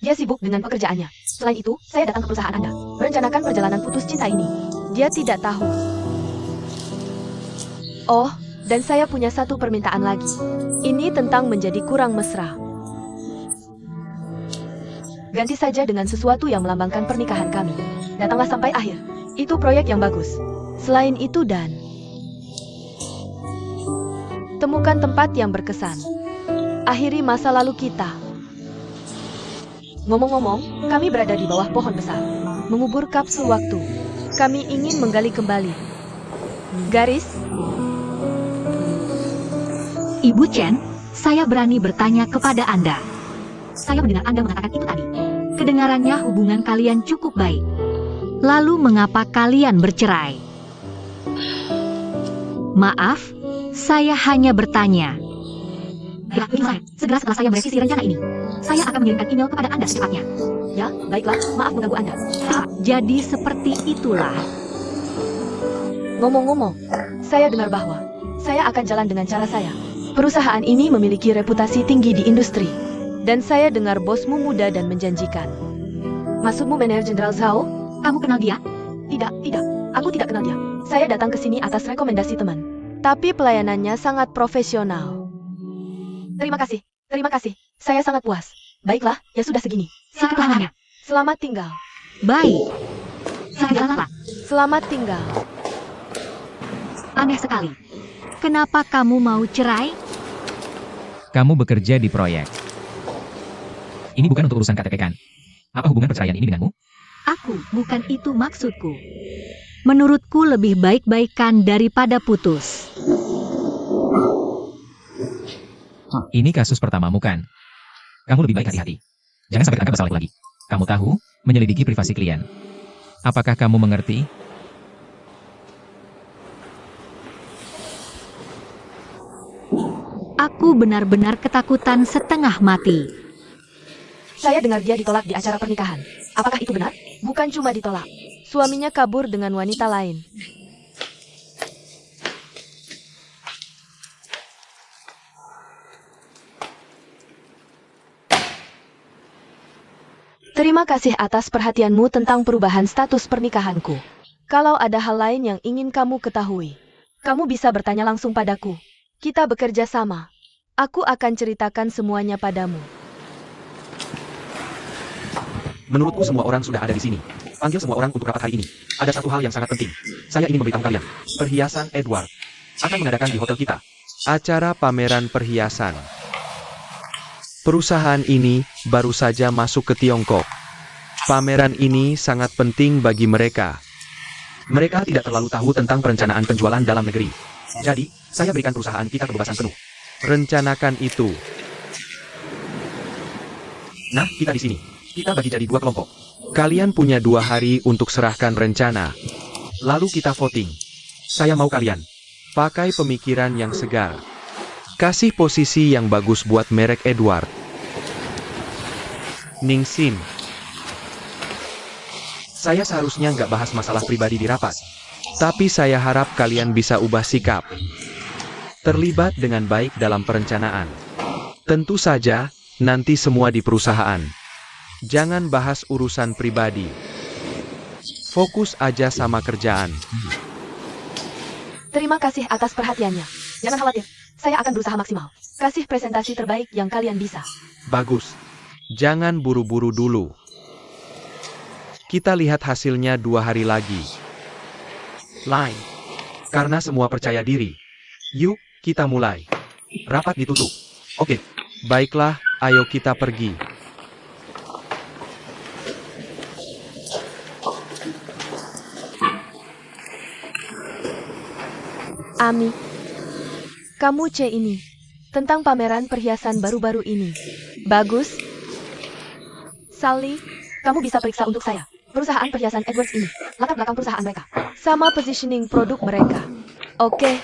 Dia sibuk dengan pekerjaannya. Selain itu, saya datang ke perusahaan Anda. Merencanakan perjalanan putus cinta ini. Dia tidak tahu. Oh, dan saya punya satu permintaan lagi. Ini tentang menjadi kurang mesra. Ganti saja dengan sesuatu yang melambangkan pernikahan kami. Datanglah sampai akhir. Itu proyek yang bagus. Selain itu dan... temukan tempat yang berkesan. Akhiri masa lalu kita. Ngomong-ngomong, kami berada di bawah pohon besar. Mengubur kapsul waktu. Kami ingin menggali kembali. Garis? Ibu Chen, saya berani bertanya kepada Anda. Saya mendengar Anda mengatakan itu tadi. Kedengarannya hubungan kalian cukup baik. Lalu mengapa kalian bercerai? Maaf, saya hanya bertanya. Ya, ini saya. Segera setelah saya merevisi rencana ini, saya akan mengirimkan email kepada Anda secepatnya. Ya, baiklah. Maaf mengganggu Anda. Jadi seperti itulah. Ngomong-ngomong, saya dengar bahwa saya akan jalan dengan cara saya. Perusahaan ini memiliki reputasi tinggi di industri. Dan saya dengar bosmu muda dan menjanjikan. Maksudmu manajer Jenderal Zhao? Kamu kenal dia? Tidak, tidak. Aku tidak kenal dia. Saya datang ke sini atas rekomendasi teman. Tapi pelayanannya sangat profesional. Terima kasih. Terima kasih. Saya sangat puas. Baiklah, ya sudah segini. Siapa pelanggannya? Selamat tinggal. Baik. Saya jalan Pak. Selamat tinggal. Aneh sekali. Kenapa kamu mau cerai? Kamu bekerja di proyek. Ini bukan untuk urusan KTP kan? Apa hubungan perceraian ini denganmu? Aku, bukan itu maksudku. Menurutku lebih baik-baikan daripada putus. Ini kasus pertamamu kan? Kamu lebih baik hati-hati. Jangan sampai terangkat masalah itu lagi. Kamu tahu, menyelidiki privasi klien. Apakah kamu mengerti? Aku benar-benar ketakutan setengah mati. Saya dengar dia ditolak di acara pernikahan. Apakah itu benar? Bukan cuma ditolak. Suaminya kabur dengan wanita lain. Terima kasih atas perhatianmu tentang perubahan status pernikahanku. Kalau ada hal lain yang ingin kamu ketahui, kamu bisa bertanya langsung padaku. Kita bekerja sama. Aku akan ceritakan semuanya padamu. Menurutku semua orang sudah ada di sini. Panggil semua orang untuk rapat hari ini. Ada satu hal yang sangat penting. Saya ingin memberitahu kalian. Perhiasan Edward akan mengadakan di hotel kita. Acara pameran perhiasan. Perusahaan ini baru saja masuk ke Tiongkok. Pameran ini sangat penting bagi mereka. Mereka tidak terlalu tahu tentang perencanaan penjualan dalam negeri. Jadi, saya berikan perusahaan kita kebebasan penuh. Rencanakan itu. Nah, kita di sini. Kita bagi jadi 2 kelompok. Kalian punya 2 hari untuk serahkan rencana. Lalu kita voting. Saya mau kalian. Pakai pemikiran yang segar. Kasih posisi yang bagus buat merek Edward. Ningsin. Saya seharusnya nggak bahas masalah pribadi di rapat. Tapi saya harap kalian bisa ubah sikap. Terlibat dengan baik dalam perencanaan. Tentu saja, nanti semua di perusahaan. Jangan bahas urusan pribadi. Fokus aja sama kerjaan. Terima kasih atas perhatiannya. Jangan khawatir, saya akan berusaha maksimal. Kasih presentasi terbaik yang kalian bisa. Bagus. Jangan buru-buru dulu. Kita lihat hasilnya 2 hari lagi. Line. Karena semua percaya diri. Yuk, kita mulai. Rapat ditutup. Oke. Baiklah, Ayo kita pergi. Ami, kamu C ini. Tentang pameran perhiasan baru-baru ini. Bagus. Sally, kamu bisa periksa untuk saya. Perusahaan perhiasan Edwards ini. Latar belakang perusahaan mereka. Sama positioning produk mereka. Oke.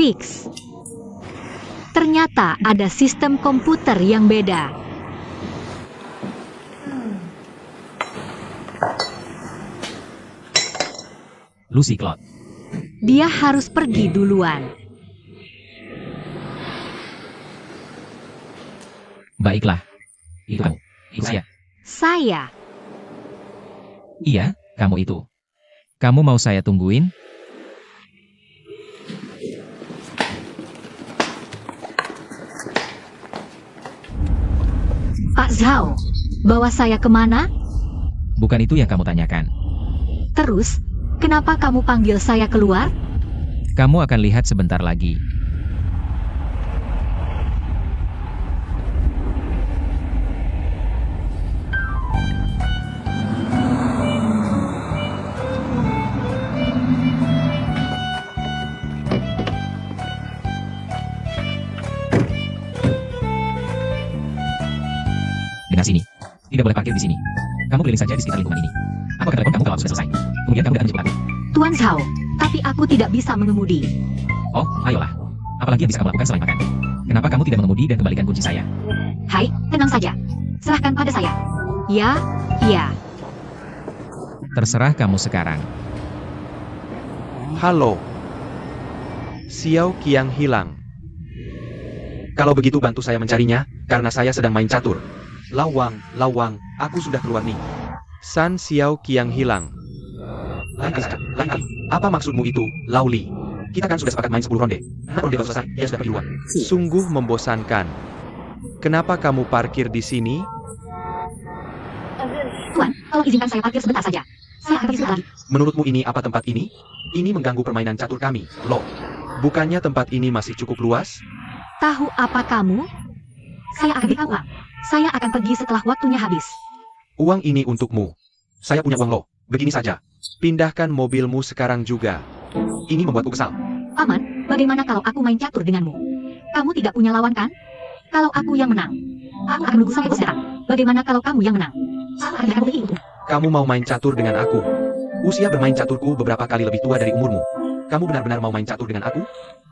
Fix. Ternyata ada sistem komputer yang beda. Lucy Claude. Dia harus pergi duluan. Baiklah. Itu kamu. Itu saya. Saya. Iya, kamu itu. Kamu mau saya tungguin? Pak Zhao, bawa saya kemana? Bukan itu yang kamu tanyakan. Terus, kenapa kamu panggil saya keluar? Kamu akan lihat sebentar lagi. Dengar sini. Tidak boleh parkir di sini. Kamu keliling saja di sekitar lingkungan ini. Aku akan telepon kamu kalau sudah selesai. Kemudian kamu datang menjemput aku. Tuan Zhao, tapi aku tidak bisa mengemudi. Oh, ayolah. Apalagi yang bisa kamu lakukan selain makan? Kenapa kamu tidak mengemudi dan kembalikan kunci saya? Hai, tenang saja. Serahkan pada saya. Ya, iya. Terserah kamu sekarang. Halo. Xiao Qiang hilang. Kalau begitu bantu saya mencarinya, karena saya sedang main catur. Lawang, aku sudah keluar nih. San Xiao Qiang hilang. Lain kali. Apa maksudmu itu, Lauli? Kita kan sudah sepakat main 10 ronde. Nah, ronde baru selesai, dia sudah pergi duluan. Sungguh membosankan. Kenapa kamu parkir di sini? Tuan, tolong izinkan saya parkir sebentar saja. Saya akan pergi sebentar lagi. Menurutmu ini apa tempat ini? Ini mengganggu permainan catur kami, loh. Bukannya tempat ini masih cukup luas? Tahu apa kamu? Saya akan berikan uang. Saya akan pergi setelah waktunya habis. Uang ini untukmu. Saya punya uang loh. Begini saja. Pindahkan mobilmu sekarang juga. Ini membuatku kesal. Paman, bagaimana kalau aku main catur denganmu? Kamu tidak punya lawan kan? Kalau aku yang menang, aku akan menunggu sampai bos datang. Bagaimana kalau kamu yang menang? Aku akan berikan mobil ini untukmu. Kamu mau main catur dengan aku? Usia bermain caturku beberapa kali lebih tua dari umurmu. Kamu benar-benar mau main catur dengan aku?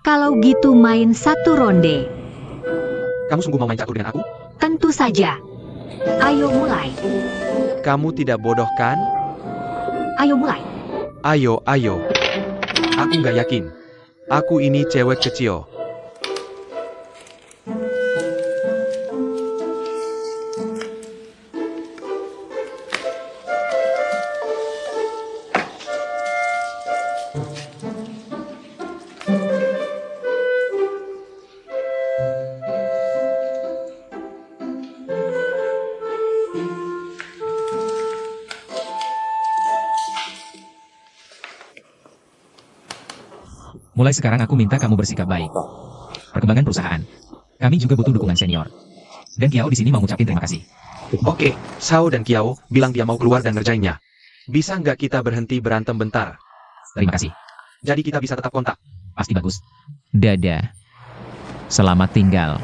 Kalau gitu main satu ronde. Kamu sungguh mau main catur dengan aku? Tentu saja. Ayo mulai. Kamu tidak bodoh kan? Ayo mulai. Ayo. Aku nggak yakin. Aku ini cewek kecil. Mulai sekarang aku minta kamu bersikap baik. Perkembangan perusahaan. Kami juga butuh dukungan senior. Dan Kiao di sini mau ngucapin terima kasih. Oke, Sao dan Kiao bilang dia mau keluar dan ngerjainnya. Bisa nggak kita berhenti berantem bentar? Terima kasih. Jadi kita bisa tetap kontak. Pasti bagus. Dadah. Selamat tinggal.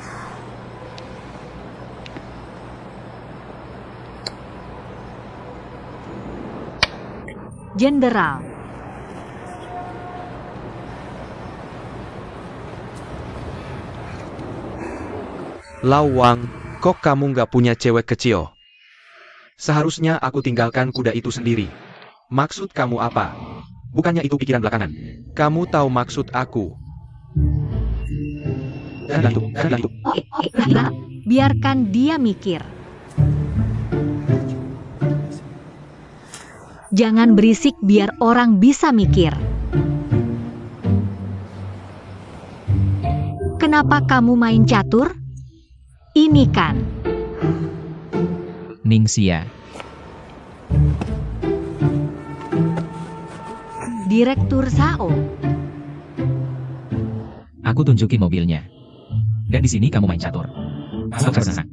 Jenderal. Lawang, kok kamu nggak punya cewek kecil? Seharusnya aku tinggalkan kuda itu sendiri. Maksud kamu apa? Bukannya itu pikiran belakangan. Kamu tahu maksud aku. Dan itu. Oke, biarkan dia mikir. Jangan berisik biar orang bisa mikir. Kenapa kamu main catur? Ini kan. Ningxia, Direktur Zhao. aku tunjukin mobilnya. Dan di sini kamu main catur. Kamu harus senang.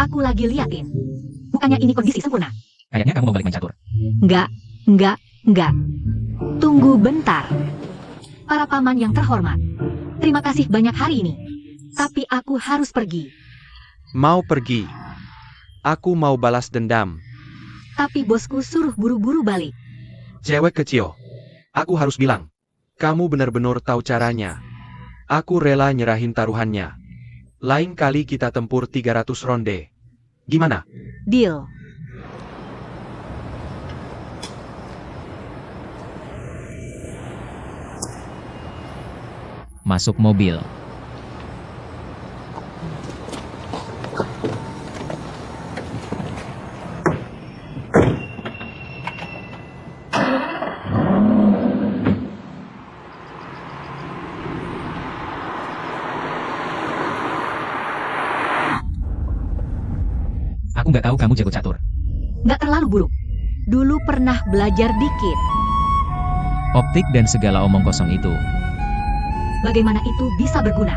Aku lagi liatin. Bukannya ini kondisi sempurna? Kayaknya kamu mau balik main catur. Enggak. Tunggu bentar. Para paman yang terhormat. Terima kasih banyak hari ini. Tapi aku harus pergi. Mau pergi? Aku mau balas dendam. Tapi bosku suruh buru-buru balik. Cewek kecil. Aku harus bilang. Kamu benar-benar tahu caranya. Aku rela nyerahin taruhannya. Lain kali kita tempur 300 ronde. Gimana? Deal. Masuk mobil. Aku nggak tahu kamu jago catur. Nggak terlalu buruk. Dulu pernah belajar dikit. Optik dan segala omong kosong itu. Bagaimana itu bisa berguna?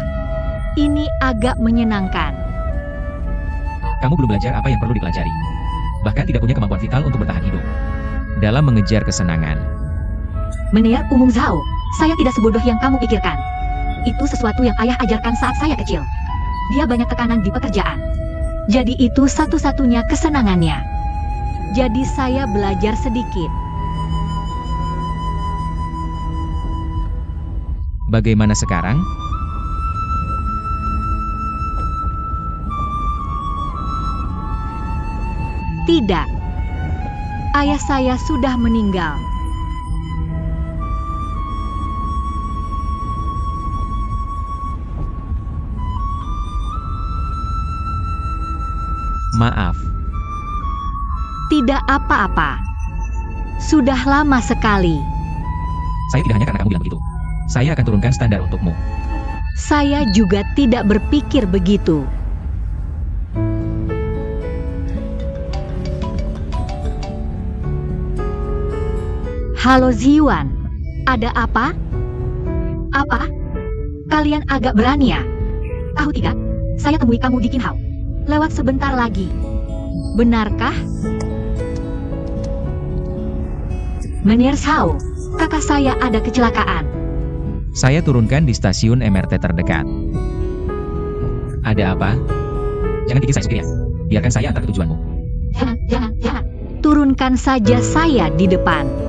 Ini agak menyenangkan. Kamu belum belajar apa yang perlu dipelajari. Bahkan tidak punya kemampuan vital untuk bertahan hidup. Dalam mengejar kesenangan. Menir Umum Zhao, saya tidak sebodoh yang kamu pikirkan. Itu sesuatu yang ayah ajarkan saat saya kecil. Dia banyak tekanan di pekerjaan. Jadi itu satu-satunya kesenangannya. Jadi saya belajar sedikit. Bagaimana sekarang? Tidak. Ayah saya sudah meninggal. Maaf. Tidak apa-apa. Sudah lama sekali. Saya tidak hanya karena kamu bilang begitu. Saya akan turunkan standar untukmu. Saya juga tidak berpikir begitu. Halo Ziwan, ada apa? Apa? Kalian agak berani ya? Tahu tidak? Saya temui kamu di Qinghao. Lewat sebentar lagi. Benarkah? Menir Zhao, kakak saya ada kecelakaan. Saya turunkan di stasiun MRT terdekat. Ada apa? Jangan bikin saya supir ya. Biarkan saya antar ke tujuanmu. Jangan. Turunkan saja saya di depan.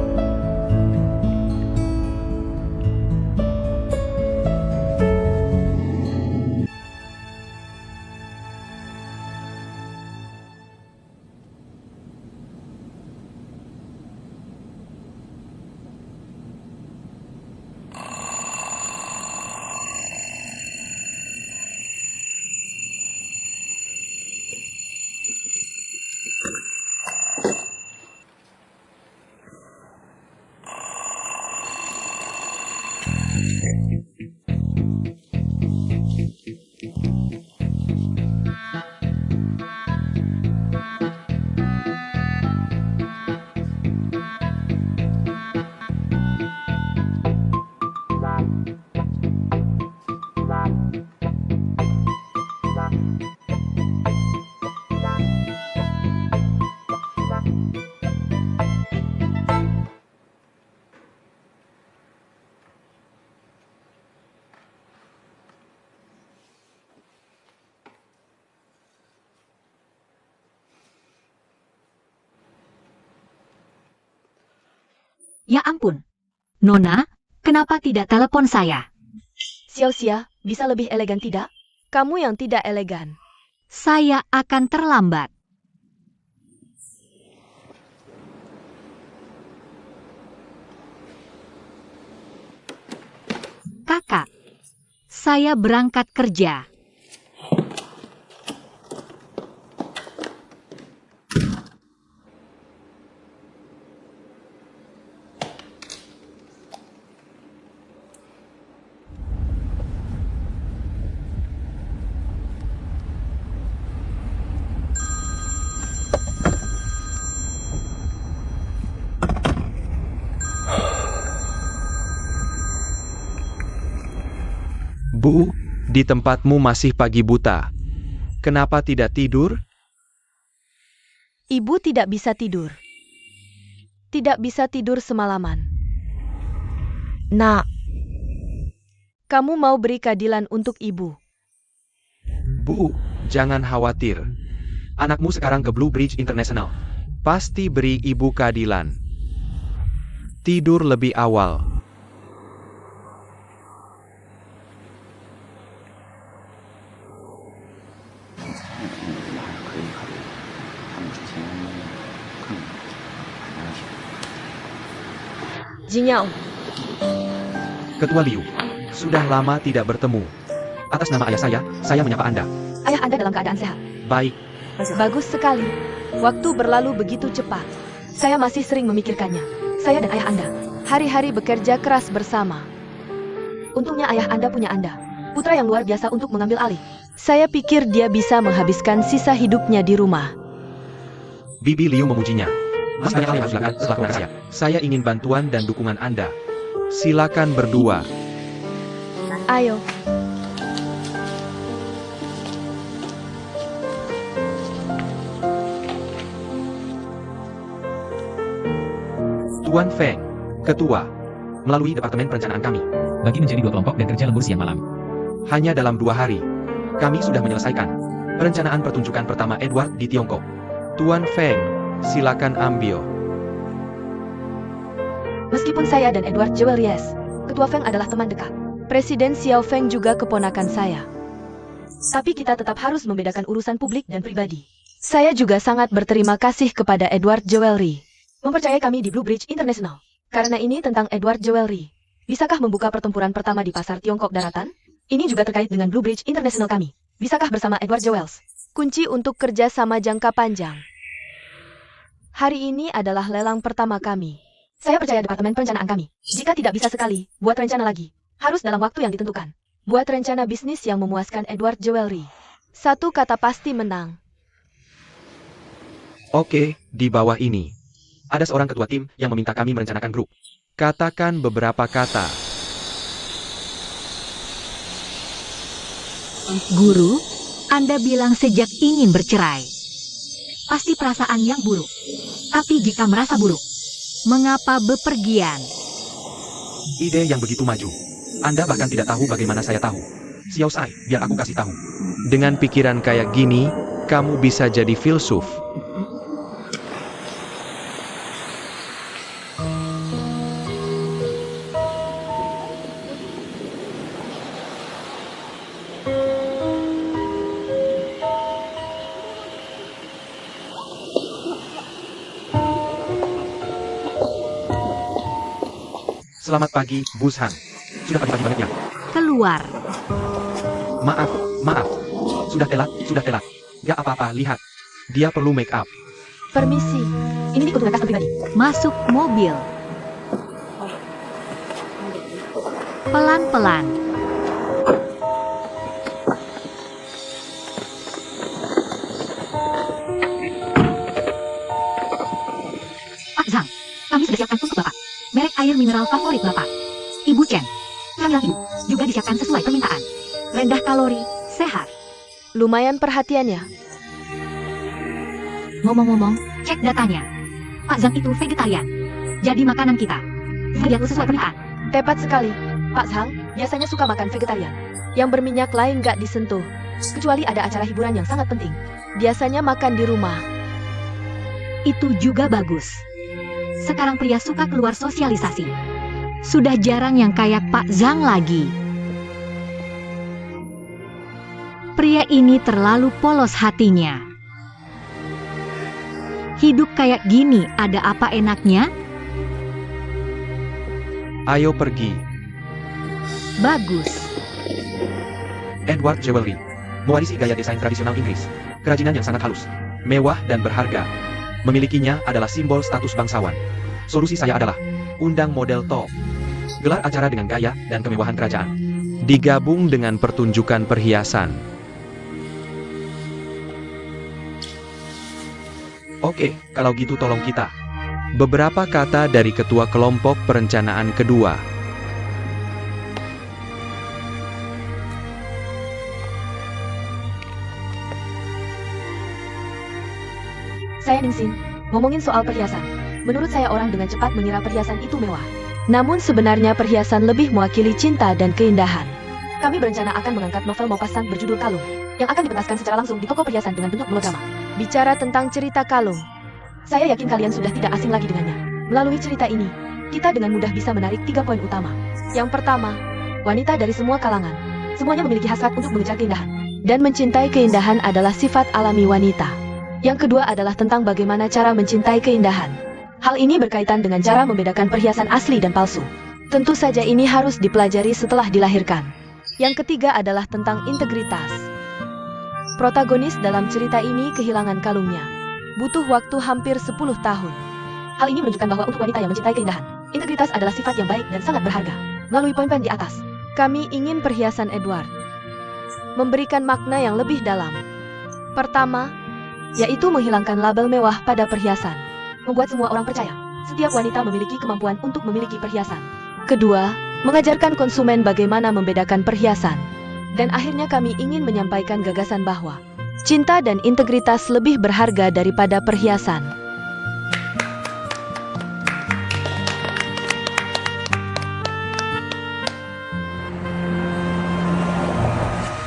Ya ampun. Nona, kenapa tidak telepon saya? Xiao-Xia, bisa lebih elegan tidak? Kamu yang tidak elegan. Saya akan terlambat. Kakak, saya berangkat kerja. Bu, di tempatmu masih pagi buta. Kenapa tidak tidur? Ibu tidak bisa tidur. Tidak bisa tidur semalaman. Nak, kamu mau beri keadilan untuk ibu. Bu, jangan khawatir. Anakmu sekarang ke Blue Bridge International. Pasti beri ibu keadilan. Tidur lebih awal. Jinyao, Ketua Liu, sudah lama tidak bertemu. Atas nama ayah saya menyapa Anda. ayah Anda dalam keadaan sehat. Baik, Bagus sekali. Waktu berlalu begitu cepat. Saya masih sering memikirkannya. Saya dan ayah Anda, hari-hari bekerja keras bersama. Untungnya ayah Anda punya Anda, putra yang luar biasa untuk mengambil alih. Saya pikir dia bisa menghabiskan sisa hidupnya di rumah. Bibi Liu memujinya. Masih banyak hal yang harus dilakukan selaku anak saya. Saya ingin bantuan dan dukungan Anda. Silakan berdua. Ayo. Tuan Feng, Ketua, melalui Departemen Perencanaan kami. Bagi menjadi 2 kelompok dan kerja lembur siang malam. Hanya dalam 2 hari, kami sudah menyelesaikan perencanaan pertunjukan pertama Edward di Tiongkok. Tuan Feng, silakan ambil. Meskipun saya dan Edward Jewelries, Ketua Feng adalah teman dekat. Presiden Xiao Feng juga keponakan saya. Tapi kita tetap harus membedakan urusan publik dan pribadi. Saya juga sangat berterima kasih kepada Edward Jewelry mempercayai kami di Blue Bridge International. Karena ini tentang Edward Jewelry. Bisakah membuka pertempuran pertama di pasar Tiongkok daratan? Ini juga terkait dengan Blue Bridge International kami. Bisakah bersama Edward Jewels? Kunci untuk kerja sama jangka panjang. Hari ini adalah lelang pertama kami. Saya percaya Departemen Perencanaan kami. Jika tidak bisa sekali, buat rencana lagi. Harus dalam waktu yang ditentukan. Buat rencana bisnis yang memuaskan Edward Jewelry. Satu kata pasti menang. Oke, di bawah ini. Ada seorang ketua tim yang meminta kami merencanakan grup. Katakan beberapa kata. Guru, Anda bilang sejak ingin bercerai. Pasti perasaan yang buruk. Tapi jika merasa buruk, mengapa bepergian? Ide yang begitu maju. Anda bahkan tidak tahu bagaimana saya tahu. Xiao Sai, biar aku kasih tahu. Dengan pikiran kayak gini, kamu bisa jadi filsuf. Selamat pagi, Bu Han. Sudah pagi-pagi banget ya? Keluar. Maaf. Sudah telat. Gak apa-apa, lihat. Dia perlu make up. Permisi. Ini keuntungan custom pribadi. Masuk mobil. Pelan-pelan. Pak Zhang, kami sudah siapkan untuk Bapak. Merek air mineral favorit Bapak. Ibu Chen, camilan Ibu juga disiapkan sesuai permintaan. Rendah kalori, sehat. Lumayan perhatiannya. Ngomong-ngomong, cek datanya. Pak Zhang itu vegetarian. Jadi makanan kita diatur sesuai permintaan. Tepat sekali. Pak Zhang biasanya suka makan vegetarian. Yang berminyak lain gak disentuh. Kecuali ada acara hiburan yang sangat penting. Biasanya makan di rumah. Itu juga bagus. Sekarang pria suka keluar sosialisasi. Sudah jarang yang kayak Pak Zhang lagi. Pria ini terlalu polos hatinya. Hidup kayak gini ada apa enaknya? Ayo pergi. Bagus. Edward Jewelry. Mewarisi gaya desain tradisional Inggris. Kerajinan yang sangat halus, mewah dan berharga. Memilikinya adalah simbol status bangsawan. Solusi saya adalah undang model top. Gelar acara dengan gaya dan kemewahan kerajaan. Digabung dengan pertunjukan perhiasan. Oke, kalau gitu tolong kita. Beberapa kata dari ketua kelompok perencanaan kedua. Saya Ningsin, ngomongin soal perhiasan. Menurut saya orang dengan cepat mengira perhiasan itu mewah. Namun sebenarnya perhiasan lebih mewakili cinta dan keindahan. Kami berencana akan mengangkat novel Maupassant berjudul Kalung, yang akan dipentaskan secara langsung di toko perhiasan dengan bentuk monograma. Bicara tentang cerita kalung, saya yakin kalian sudah tidak asing lagi dengannya. Melalui cerita ini, kita dengan mudah bisa menarik 3 poin utama. Yang pertama, wanita dari semua kalangan. Semuanya memiliki hasrat untuk mengejar keindahan. Dan mencintai keindahan adalah sifat alami wanita. Yang kedua adalah tentang bagaimana cara mencintai keindahan. Hal ini berkaitan dengan cara membedakan perhiasan asli dan palsu. Tentu saja ini harus dipelajari setelah dilahirkan. Yang ketiga adalah tentang integritas. Protagonis dalam cerita ini kehilangan kalungnya. Butuh waktu hampir 10 tahun. Hal ini menunjukkan bahwa untuk wanita yang mencintai keindahan, integritas adalah sifat yang baik dan sangat berharga. Melalui poin-poin di atas, kami ingin perhiasan Edward memberikan makna yang lebih dalam. Pertama, yaitu menghilangkan label mewah pada perhiasan. Membuat semua orang percaya, setiap wanita memiliki kemampuan untuk memiliki perhiasan. Kedua, mengajarkan konsumen bagaimana membedakan perhiasan. Dan akhirnya kami ingin menyampaikan gagasan bahwa cinta dan integritas lebih berharga daripada perhiasan.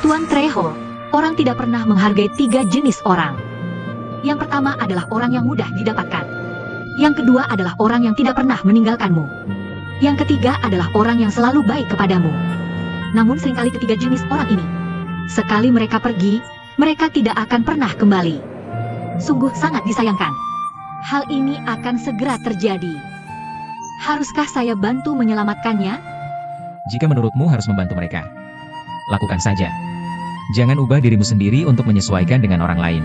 Tuan Trejo, orang tidak pernah menghargai 3 jenis orang. Yang pertama adalah orang yang mudah didapatkan. Yang kedua adalah orang yang tidak pernah meninggalkanmu. Yang ketiga adalah orang yang selalu baik kepadamu. Namun seringkali ketiga jenis orang ini, sekali mereka pergi, mereka tidak akan pernah kembali. Sungguh sangat disayangkan. Hal ini akan segera terjadi. Haruskah saya bantu menyelamatkannya? Jika menurutmu harus membantu mereka, lakukan saja. Jangan ubah dirimu sendiri untuk menyesuaikan dengan orang lain.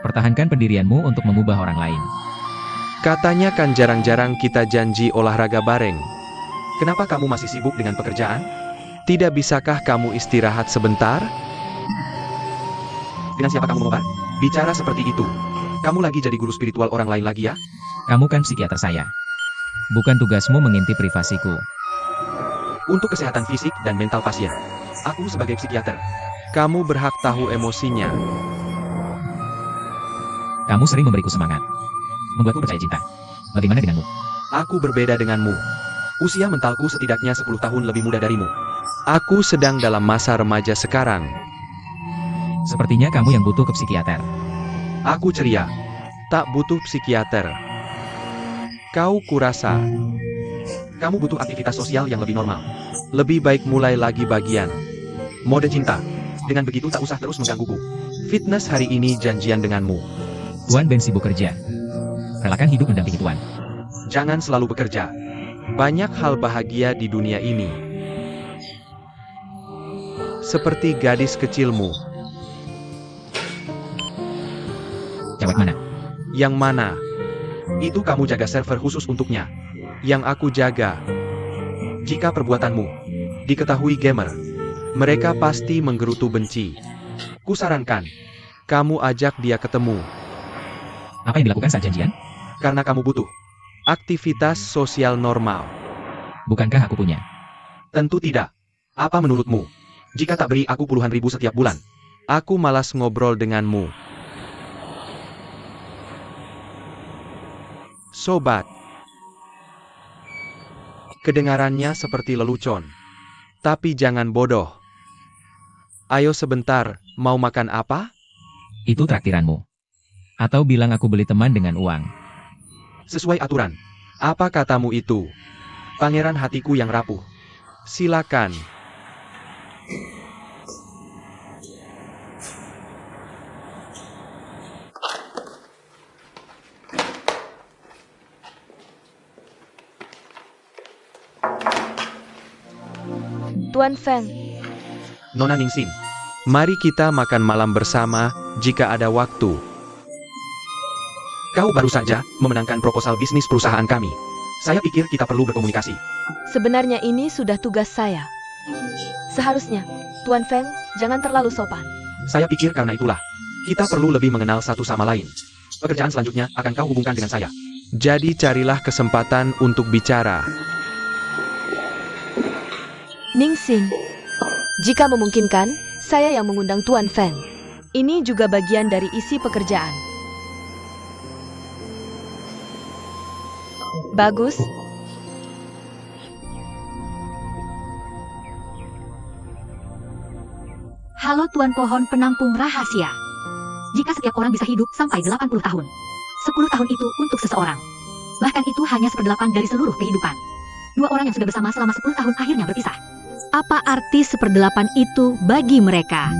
Pertahankan pendirianmu untuk mengubah orang lain. Katanya kan jarang-jarang kita janji olahraga bareng. Kenapa kamu masih sibuk dengan pekerjaan? Tidak bisakah kamu istirahat sebentar? Dengan siapa kamu mengobat? Bicara seperti itu. Kamu lagi jadi guru spiritual orang lain lagi ya? Kamu kan psikiater saya. Bukan tugasmu mengintip privasiku. Untuk kesehatan fisik dan mental pasien. Aku sebagai psikiater. Kamu berhak tahu emosinya. Kamu sering memberiku semangat, membuatku percaya cinta. Bagaimana denganmu? Aku berbeda denganmu. Usia mentalku setidaknya 10 tahun lebih muda darimu. Aku sedang dalam masa remaja sekarang. Sepertinya kamu yang butuh ke psikiater. Aku ceria. Tak butuh psikiater. Kau kurasa. Kamu butuh aktivitas sosial yang lebih normal. Lebih baik mulai lagi bagian mode cinta. Dengan begitu tak usah terus menggangguku. Fitness hari ini janjian denganmu. Tuan Ben sibuk kerja. Relakan hidup mendampingi Tuan. Jangan selalu bekerja. Banyak hal bahagia di dunia ini. Seperti gadis kecilmu. Jawab mana? Yang mana? Itu kamu jaga server khusus untuknya. Yang aku jaga. Jika perbuatanmu diketahui gamer, mereka pasti menggerutu benci. Kusarankan, kamu ajak dia ketemu. Apa yang dilakukan saat janjian? Karena kamu butuh aktivitas sosial normal. Bukankah aku punya? Tentu tidak. Apa menurutmu? Jika tak beri aku puluhan ribu setiap bulan, aku malas ngobrol denganmu. Sobat. Kedengarannya seperti lelucon. Tapi jangan bodoh. Ayo sebentar, mau makan apa? Itu traktiranmu. Atau bilang aku beli teman dengan uang. Sesuai aturan. Apa katamu itu? Pangeran hatiku yang rapuh. Silakan. Tuan Feng, Nona Ningsin, mari kita makan malam bersama, jika ada waktu. Kau baru saja memenangkan proposal bisnis perusahaan kami. Saya pikir kita perlu berkomunikasi. sebenarnya ini sudah tugas saya. Seharusnya, Tuan Feng, jangan terlalu sopan. Saya pikir karena itulah, kita perlu lebih mengenal satu sama lain. Pekerjaan selanjutnya akan kau hubungkan dengan saya. Jadi carilah kesempatan untuk bicara. Ningsin, jika memungkinkan, saya yang mengundang Tuan Feng. Ini juga bagian dari isi pekerjaan. Bagus. Halo Tuan Pohon Penampung Rahasia. Jika setiap orang bisa hidup sampai 80 tahun, 10 tahun itu untuk seseorang. Bahkan itu hanya 1/8 dari seluruh kehidupan. 2 orang yang sudah bersama selama 10 tahun akhirnya berpisah. Apa arti 1/8 itu bagi mereka?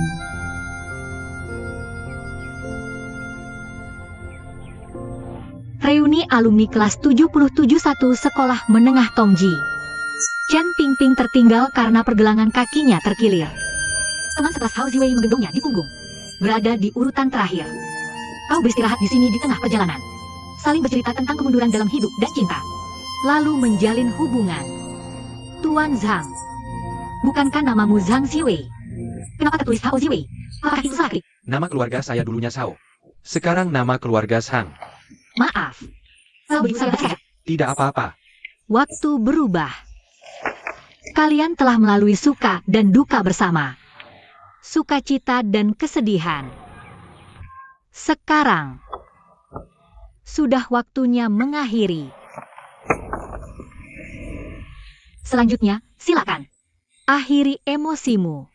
Reuni alumni kelas 771 Sekolah Menengah Tongji. Chen Pingping tertinggal karena pergelangan kakinya terkilir. Teman sekelas Hao Ziwei menggendongnya di punggung. Berada di urutan terakhir. Kau beristirahat di sini di tengah perjalanan. Saling bercerita tentang kemunduran dalam hidup dan cinta. Lalu menjalin hubungan. Tuan Zhang. Bukankah namamu Zhang Ziwei? Kenapa tertulis Hao Ziwei? Apakah itu salah klik? Nama keluarga saya dulunya Shao. Sekarang nama keluarga Zhang. Maaf. Kalau begitu saya bersedia. Tidak apa-apa. Waktu berubah. Kalian telah melalui suka dan duka bersama. Sukacita dan kesedihan. Sekarang sudah waktunya mengakhiri. Selanjutnya, silakan. Akhiri emosimu.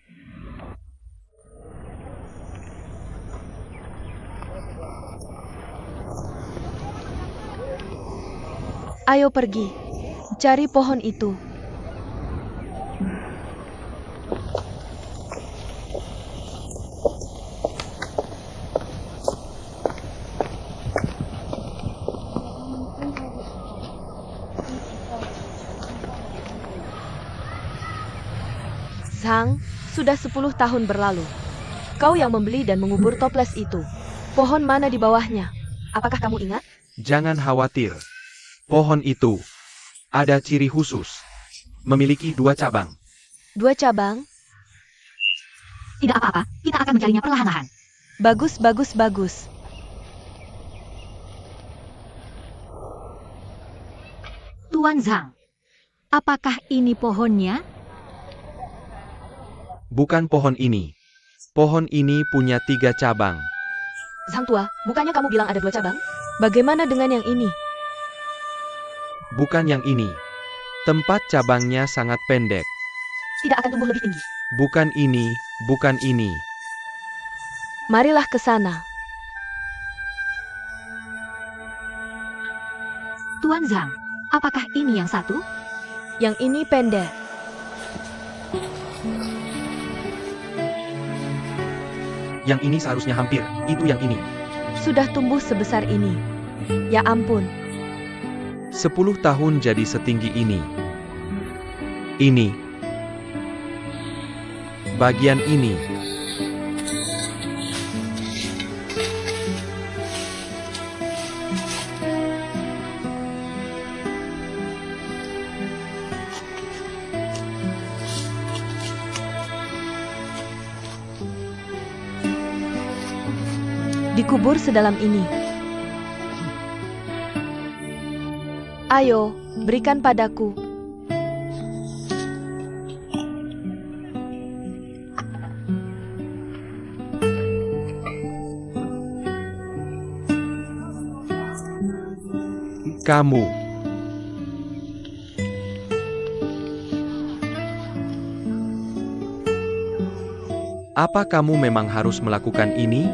Ayo pergi. Cari pohon itu. Zhang, sudah 10 tahun berlalu. Kau yang membeli dan mengubur toples itu. Pohon mana di bawahnya? Apakah kamu ingat? Jangan khawatir. Pohon itu ada ciri khusus. Memiliki 2 cabang. 2 cabang? Tidak apa-apa, kita akan mencarinya perlahan-lahan. Bagus, bagus, bagus. Tuan Zhang, apakah ini pohonnya? Bukan pohon ini. Pohon ini punya 3 cabang. Zhang tua, bukannya kamu bilang ada 2 cabang? Bagaimana dengan yang ini? Bukan yang ini. Tempat cabangnya sangat pendek. Tidak akan tumbuh lebih tinggi. Bukan ini, bukan ini. Marilah ke sana. Tuan Zhang, apakah ini yang satu? Yang ini pendek. Yang ini seharusnya hampir, itu yang ini. Sudah tumbuh sebesar ini. Ya ampun. 10 tahun jadi setinggi ini. Ini. Bagian ini. Dikubur sedalam ini. Ayo, berikan padaku. Kamu. Apa kamu memang harus melakukan ini?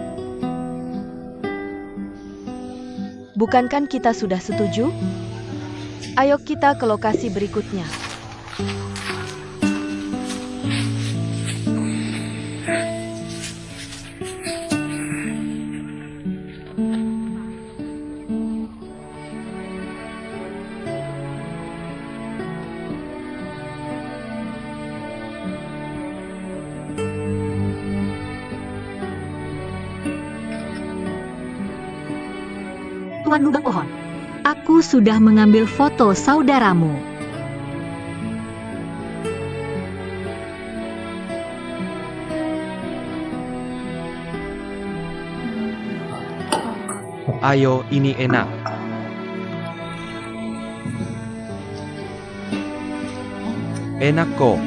Bukankah kita sudah setuju? Ayo kita ke lokasi berikutnya. Tuan Lubang Pohon, aku sudah mengambil foto saudaramu. Ayo, ini enak. Enak kok.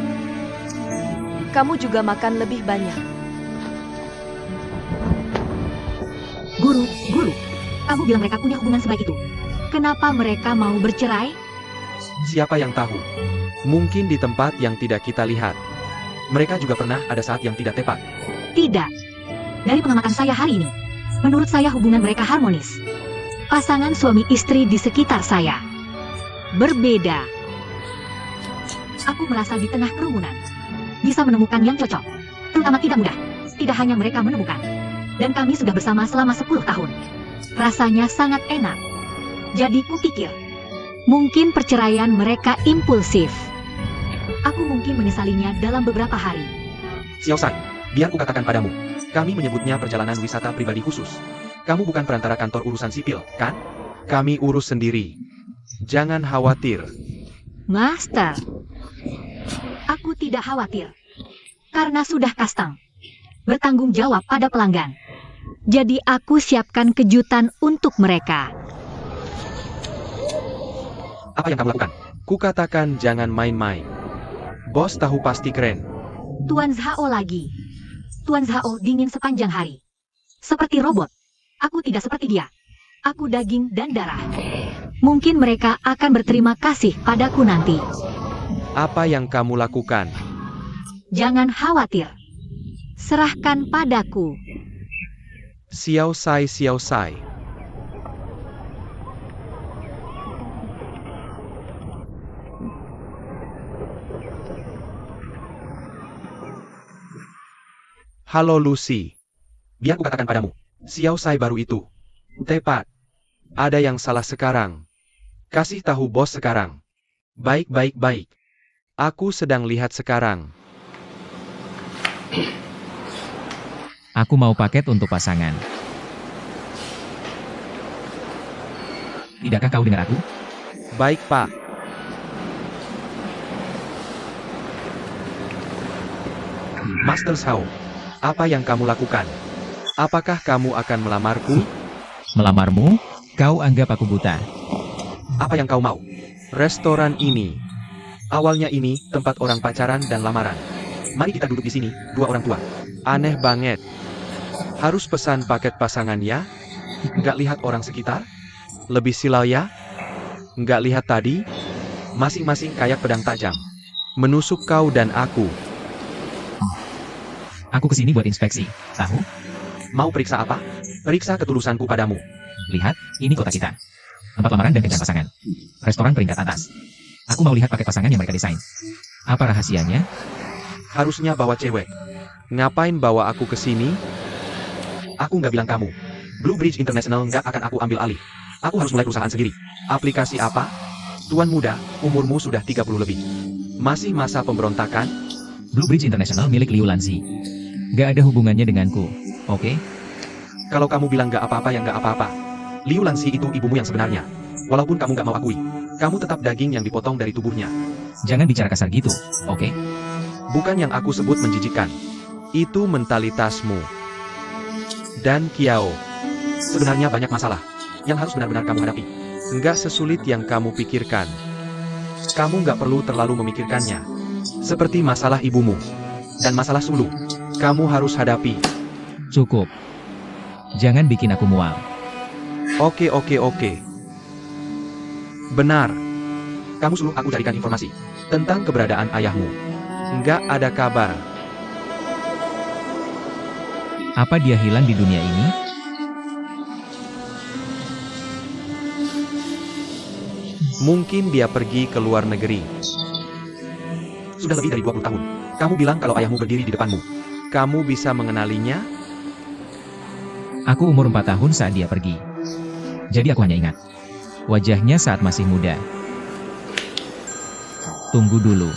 Kamu juga makan lebih banyak. Guru, kamu bilang mereka punya hubungan sebaik itu. Kenapa mereka mau bercerai? Siapa yang tahu? Mungkin di tempat yang tidak kita lihat. Mereka juga pernah ada saat yang tidak tepat. Tidak. Dari pengamatan saya hari ini, menurut saya hubungan mereka harmonis. Pasangan suami istri di sekitar saya berbeda. Aku merasa di tengah kerumunan bisa menemukan yang cocok, terutama tidak mudah. Tidak hanya mereka menemukan, dan kami sudah bersama selama 10 tahun. Rasanya sangat enak. Jadi kupikir, mungkin perceraian mereka impulsif. Aku mungkin menyesalinya dalam beberapa hari. Xiao Sai, biar ku katakan padamu. Kami menyebutnya perjalanan wisata pribadi khusus. Kamu bukan perantara kantor urusan sipil, kan? Kami urus sendiri. Jangan khawatir. Master, aku tidak khawatir. Karena sudah custom. Bertanggung jawab pada pelanggan. Jadi aku siapkan kejutan untuk mereka. Apa yang kamu lakukan? Kukatakan jangan main-main. Bos tahu pasti keren. Tuan Zhao lagi. Tuan Zhao dingin sepanjang hari. Seperti robot. Aku tidak seperti dia. Aku daging dan darah. Mungkin mereka akan berterima kasih padaku nanti. Apa yang kamu lakukan? Jangan khawatir. Serahkan padaku. Xiao Sai, Xiao Sai. Halo Lucy. Biar ku katakan padamu. Xiao Sai baru itu. Tepat. Ada yang salah sekarang. Kasih tahu bos sekarang. Baik, baik, baik. Aku sedang lihat sekarang. Aku mau paket untuk pasangan. Tidakkah kau dengar aku? Baik, Pak. Master Zhao, apa yang kamu lakukan? Apakah kamu akan melamarku? Melamarmu? Kau anggap aku buta. Apa yang kau mau? Restoran ini. Awalnya ini tempat orang pacaran dan lamaran. Mari kita duduk di sini, dua orang tua. Aneh banget. Harus pesan paket pasangan ya? Nggak lihat orang sekitar? Lebih silau ya? Nggak lihat tadi? Masing-masing kayak pedang tajam. Menusuk kau dan aku. Aku kesini buat inspeksi, tahu? Mau periksa apa? Periksa ketulusanku padamu. Lihat, ini kota kita. Tempat lamaran dan kencan pasangan. Restoran peringkat atas. Aku mau lihat paket pasangan yang mereka desain. Apa rahasianya? Harusnya bawa cewek. Ngapain bawa aku ke sini? Aku nggak bilang kamu. Blue Bridge International nggak akan aku ambil alih. Aku harus mulai perusahaan sendiri. Aplikasi apa? Tuan muda, umurmu sudah 30 lebih. Masih masa pemberontakan? Blue Bridge International milik Liu Lanzi. Gak ada hubungannya denganku, oke? Kalau kamu bilang nggak apa-apa ya nggak apa-apa. Liu Lanzi itu ibumu yang sebenarnya. Walaupun kamu nggak mau akui, kamu tetap daging yang dipotong dari tubuhnya. Jangan bicara kasar gitu, oke? Bukan yang aku sebut menjijikkan. Itu mentalitasmu. Dan Kiao. Sebenarnya banyak masalah yang harus benar-benar kamu hadapi. Nggak sesulit yang kamu pikirkan. Kamu nggak perlu terlalu memikirkannya. Seperti masalah ibumu. Dan masalah Sulu. Kamu harus hadapi. Cukup. Jangan bikin aku mual. Oke. Benar. Kamu suruh aku carikan informasi tentang keberadaan ayahmu. Nggak ada kabar. Apa dia hilang di dunia ini? Mungkin dia pergi ke luar negeri. Sudah lebih dari 20 tahun. Kamu bilang kalau ayahmu berdiri di depanmu. Kamu bisa mengenalinya? Aku umur 4 tahun saat dia pergi. Jadi aku hanya ingat wajahnya saat masih muda. Tunggu dulu.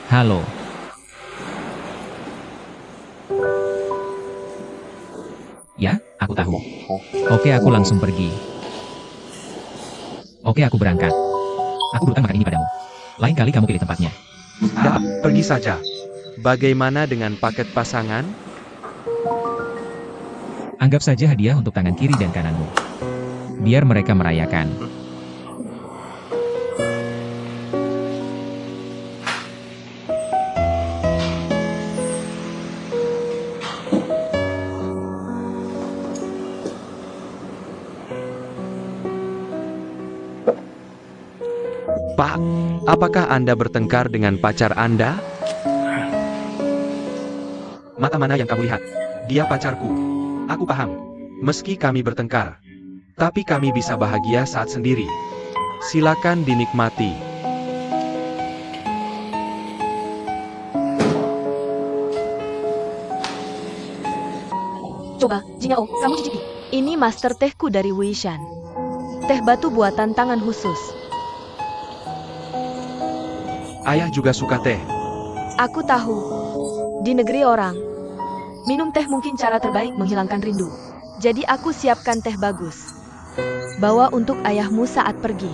Halo. Ya, aku tahu. Oke, aku langsung pergi. Oke, aku berangkat. Aku berutang makan ini padamu. Lain kali kamu pilih tempatnya. Ya, pergi saja. Bagaimana dengan paket pasangan? Anggap saja hadiah untuk tangan kiri dan kananmu. Biar mereka merayakan. Pak, apakah Anda bertengkar dengan pacar Anda? Mata mana yang kamu lihat? Dia pacarku. Aku paham. Meski kami bertengkar, tapi kami bisa bahagia saat sendiri. Silakan dinikmati. Coba, Jinyao, kamu cicipi. Ini master tehku dari Wuishan. Teh batu buatan tangan khusus. Ayah juga suka teh. Aku tahu. Di negeri orang, minum teh mungkin cara terbaik menghilangkan rindu. Jadi aku siapkan teh bagus. Bawa untuk ayahmu saat pergi.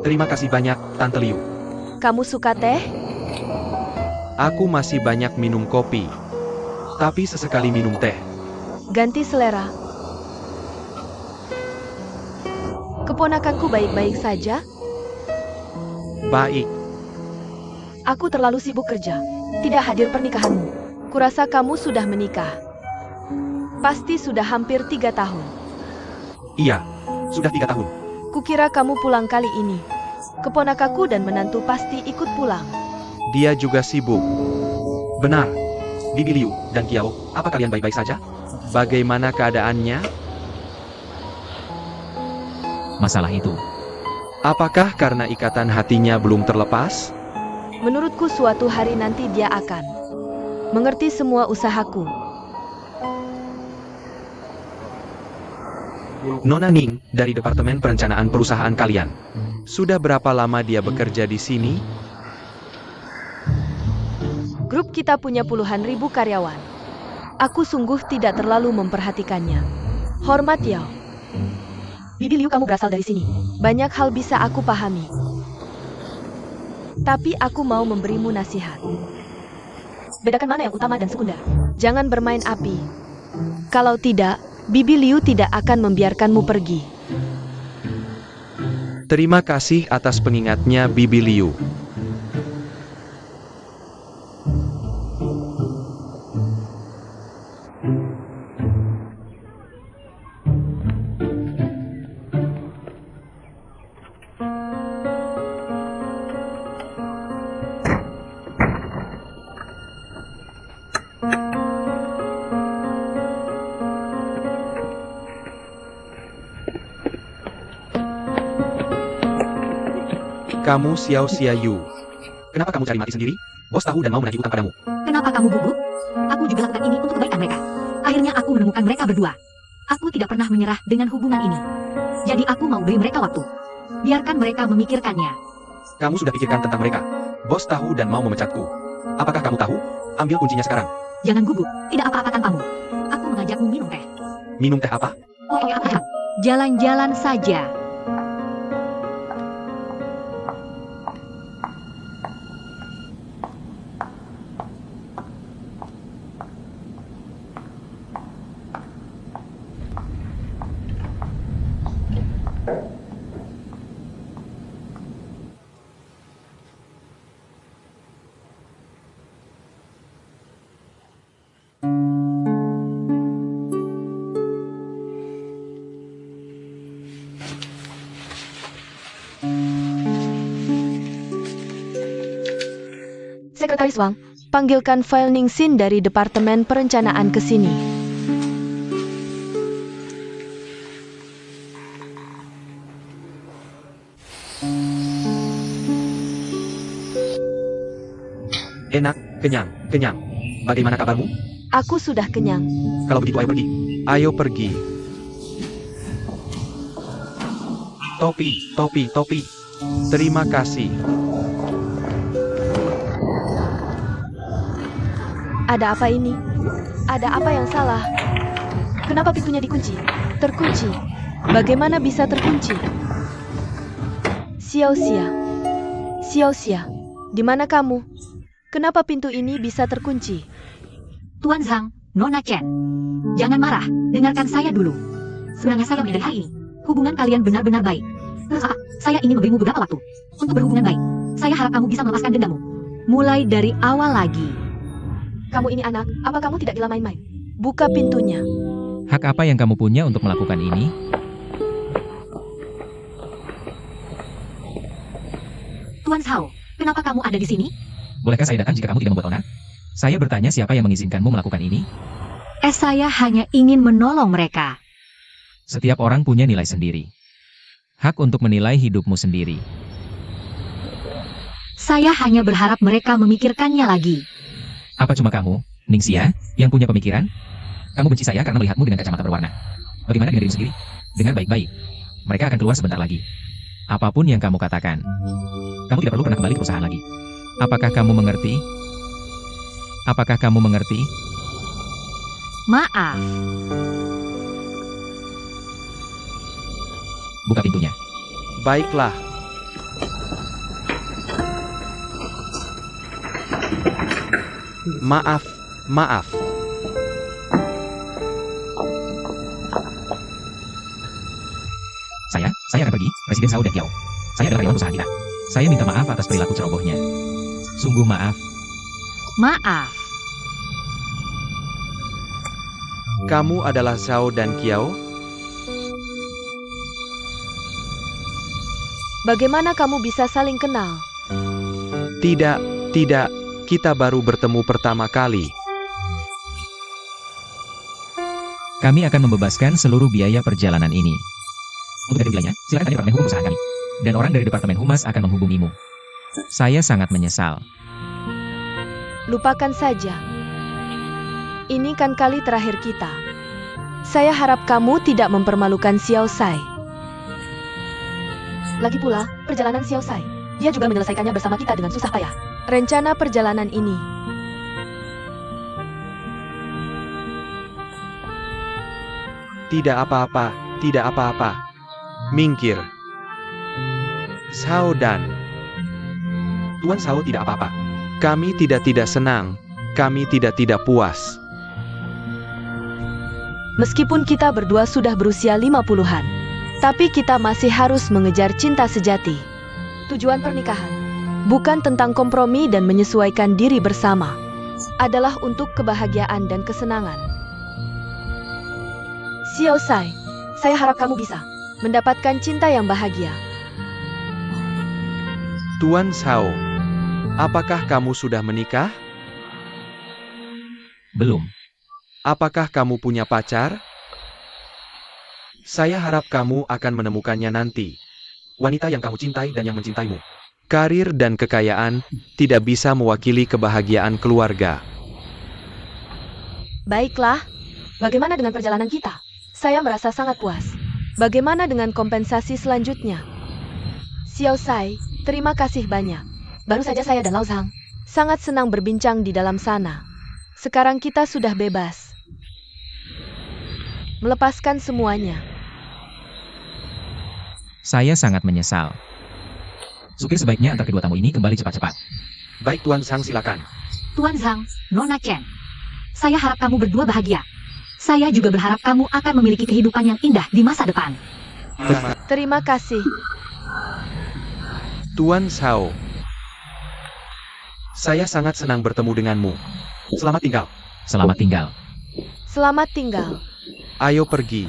Terima kasih banyak, Tante Liu. Kamu suka teh? Aku masih banyak minum kopi. Tapi sesekali minum teh. Ganti selera. Keponakanku baik-baik saja. Baik. Aku terlalu sibuk kerja. Tidak hadir pernikahanmu. Kurasa kamu sudah menikah. Pasti sudah hampir 3 tahun. Iya, sudah 3 tahun. Kukira kamu pulang kali ini. Keponakanku dan menantu pasti ikut pulang. Dia juga sibuk. Benar. Bibi Liu dan Kiao, apa kalian baik-baik saja? Bagaimana keadaannya? Masalah itu. Apakah karena ikatan hatinya belum terlepas? Menurutku suatu hari nanti dia akan mengerti semua usahaku. Nona Ning, dari Departemen Perencanaan Perusahaan kalian. Sudah berapa lama dia bekerja di sini? Grup kita punya puluhan ribu karyawan. Aku sungguh tidak terlalu memperhatikannya. Hormat Yao. Bibi Liu, kamu berasal dari sini. Banyak hal bisa aku pahami. Tapi aku mau memberimu nasihat. Bedakan mana yang utama dan sekunder. Jangan bermain api. Kalau tidak, Bibi Liu tidak akan membiarkanmu pergi. Terima kasih atas pengingatnya, Bibi Liu. Kamu Xiao Xiaoyu. Kenapa kamu cari mati sendiri? Bos tahu dan mau menagih utang padamu. Kenapa kamu gugup? Aku juga lakukan ini untuk kebaikan mereka. Akhirnya aku menemukan mereka berdua. Aku tidak pernah menyerah dengan hubungan ini. Jadi aku mau beri mereka waktu. Biarkan mereka memikirkannya. Kamu sudah pikirkan tentang mereka. Bos tahu dan mau memecatku. Apakah kamu tahu? Ambil kuncinya sekarang. Jangan gugup, tidak apa-apa tanpamu. Aku mengajakmu minum teh. Minum teh apa? Oh ya apa? Jalan-jalan saja. Sekretaris Wang, panggilkan file Ningsin dari Departemen Perencanaan ke sini. Enak, kenyang. Bagaimana kabarmu? Aku sudah kenyang. Kalau begitu ayo pergi. Ayo pergi. Topi. Terima kasih. Ada apa ini? Ada apa yang salah? Kenapa pintunya dikunci? Terkunci. Bagaimana bisa terkunci? Xiao Xia, di mana kamu? Kenapa pintu ini bisa terkunci? Tuan Zhang, Nona Chen. Jangan marah, dengarkan saya dulu. Sebenarnya saya menyadari hari ini. Hubungan kalian benar-benar baik. Saya ingin memberimu beberapa waktu untuk berhubungan baik. Saya harap kamu bisa melepaskan dendammu. Mulai dari awal lagi. Kamu ini anak, apa kamu tidak gila main-main? Buka pintunya. Hak apa yang kamu punya untuk melakukan ini? Tuan Zhao, kenapa kamu ada di sini? Bolehkah saya datang jika kamu tidak membuat onar? Saya bertanya siapa yang mengizinkanmu melakukan ini? Saya hanya ingin menolong mereka. Setiap orang punya nilai sendiri. Hak untuk menilai hidupmu sendiri. Saya hanya berharap mereka memikirkannya lagi. Apa cuma kamu, Ningxia, yang punya pemikiran? Kamu benci saya karena melihatmu dengan kacamata berwarna. Bagaimana dengan dirimu sendiri? Dengar baik-baik. Mereka akan keluar sebentar lagi. Apapun yang kamu katakan, kamu tidak perlu pernah kembali ke perusahaan lagi. Apakah kamu mengerti? Apakah kamu mengerti? Maaf. Buka pintunya. Baiklah. Maaf, maaf. Saya akan pergi, Presiden Zhao dan Kiao. Saya adalah karyawan perusahaan kita. Saya minta maaf atas perilaku cerobohnya. Sungguh maaf. Maaf. Kamu adalah Zhao dan Kiao? Bagaimana kamu bisa saling kenal? Tidak, tidak. Kita baru bertemu pertama kali. Kami akan membebaskan seluruh biaya perjalanan ini. Untuk ganti biayanya, silakan tanya Departemen Hukum perusahaan kami. Dan orang dari Departemen Humas akan menghubungimu. Saya sangat menyesal. Lupakan saja. Ini kan kali terakhir kita. Saya harap kamu tidak mempermalukan Xiao Sai. Lagi pula, perjalanan Xiao Sai, dia juga menyelesaikannya bersama kita dengan susah payah. Rencana perjalanan ini. Tidak apa-apa, tidak apa-apa. Mingkir. Zhao dan Tuan Zhao tidak apa-apa. Kami tidak senang. Kami tidak puas. Meskipun kita berdua sudah berusia 50-an, tapi kita masih harus mengejar cinta sejati. Tujuan pernikahan bukan tentang kompromi dan menyesuaikan diri bersama, adalah untuk kebahagiaan dan kesenangan. Xiao Sai, saya harap kamu bisa mendapatkan cinta yang bahagia. Tuan Zhao, apakah kamu sudah menikah? Belum. Apakah kamu punya pacar? Saya harap kamu akan menemukannya nanti. Wanita yang kamu cintai dan yang mencintaimu. Karir dan kekayaan tidak bisa mewakili kebahagiaan keluarga. Baiklah, bagaimana dengan perjalanan kita? Saya merasa sangat puas. Bagaimana dengan kompensasi selanjutnya? Xiao Sai, terima kasih banyak. Baru saja saya dan Lao Zhang sangat senang berbincang di dalam sana. Sekarang kita sudah bebas. Melepaskan semuanya. Saya sangat menyesal. Supir sebaiknya antar kedua tamu ini kembali cepat-cepat. Baik Tuan Zhang, silakan. Tuan Zhang, Nona Chen. Saya harap kamu berdua bahagia. Saya juga berharap kamu akan memiliki kehidupan yang indah di masa depan. Terima kasih. Tuan Zhao, saya sangat senang bertemu denganmu. Selamat tinggal. Selamat tinggal. Selamat tinggal. Ayo pergi.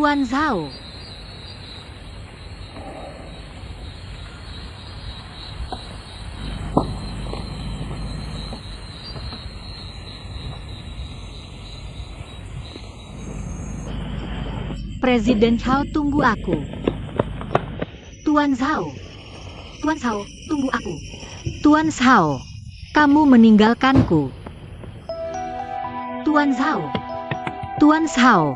Tuan Zhao. Presiden Zhao, tunggu aku. Tuan Zhao. Tuan Zhao, tunggu aku. Tuan Zhao, kamu meninggalkanku. Tuan Zhao. Tuan Zhao,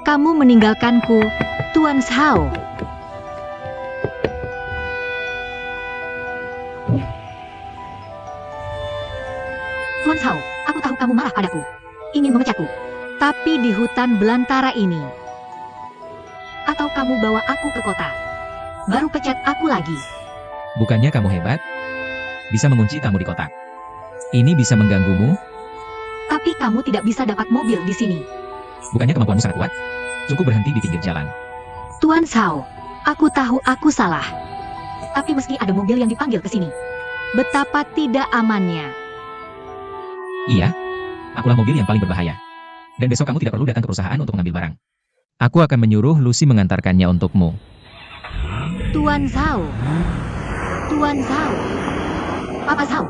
kamu meninggalkanku. Tuan Zhao. Tuan Zhao, aku tahu kamu marah padaku. Ingin memecahku. Tapi di hutan belantara ini. Atau kamu bawa aku ke kota. Baru pecat aku lagi. Bukannya kamu hebat? Bisa mengunci tamu di kotak. Ini bisa mengganggumu? Tapi kamu tidak bisa dapat mobil di sini. Bukannya kemampuanmu sangat kuat? Cukup berhenti di pinggir jalan. Tuan Zhao, aku tahu aku salah. Tapi meski ada mobil yang dipanggil ke sini. Betapa tidak amannya. Iya, akulah mobil yang paling berbahaya. Dan besok kamu tidak perlu datang ke perusahaan untuk mengambil barang. Aku akan menyuruh Lucy mengantarkannya untukmu. Tuan Zhao. Tuan Zhao. Papa Zhao.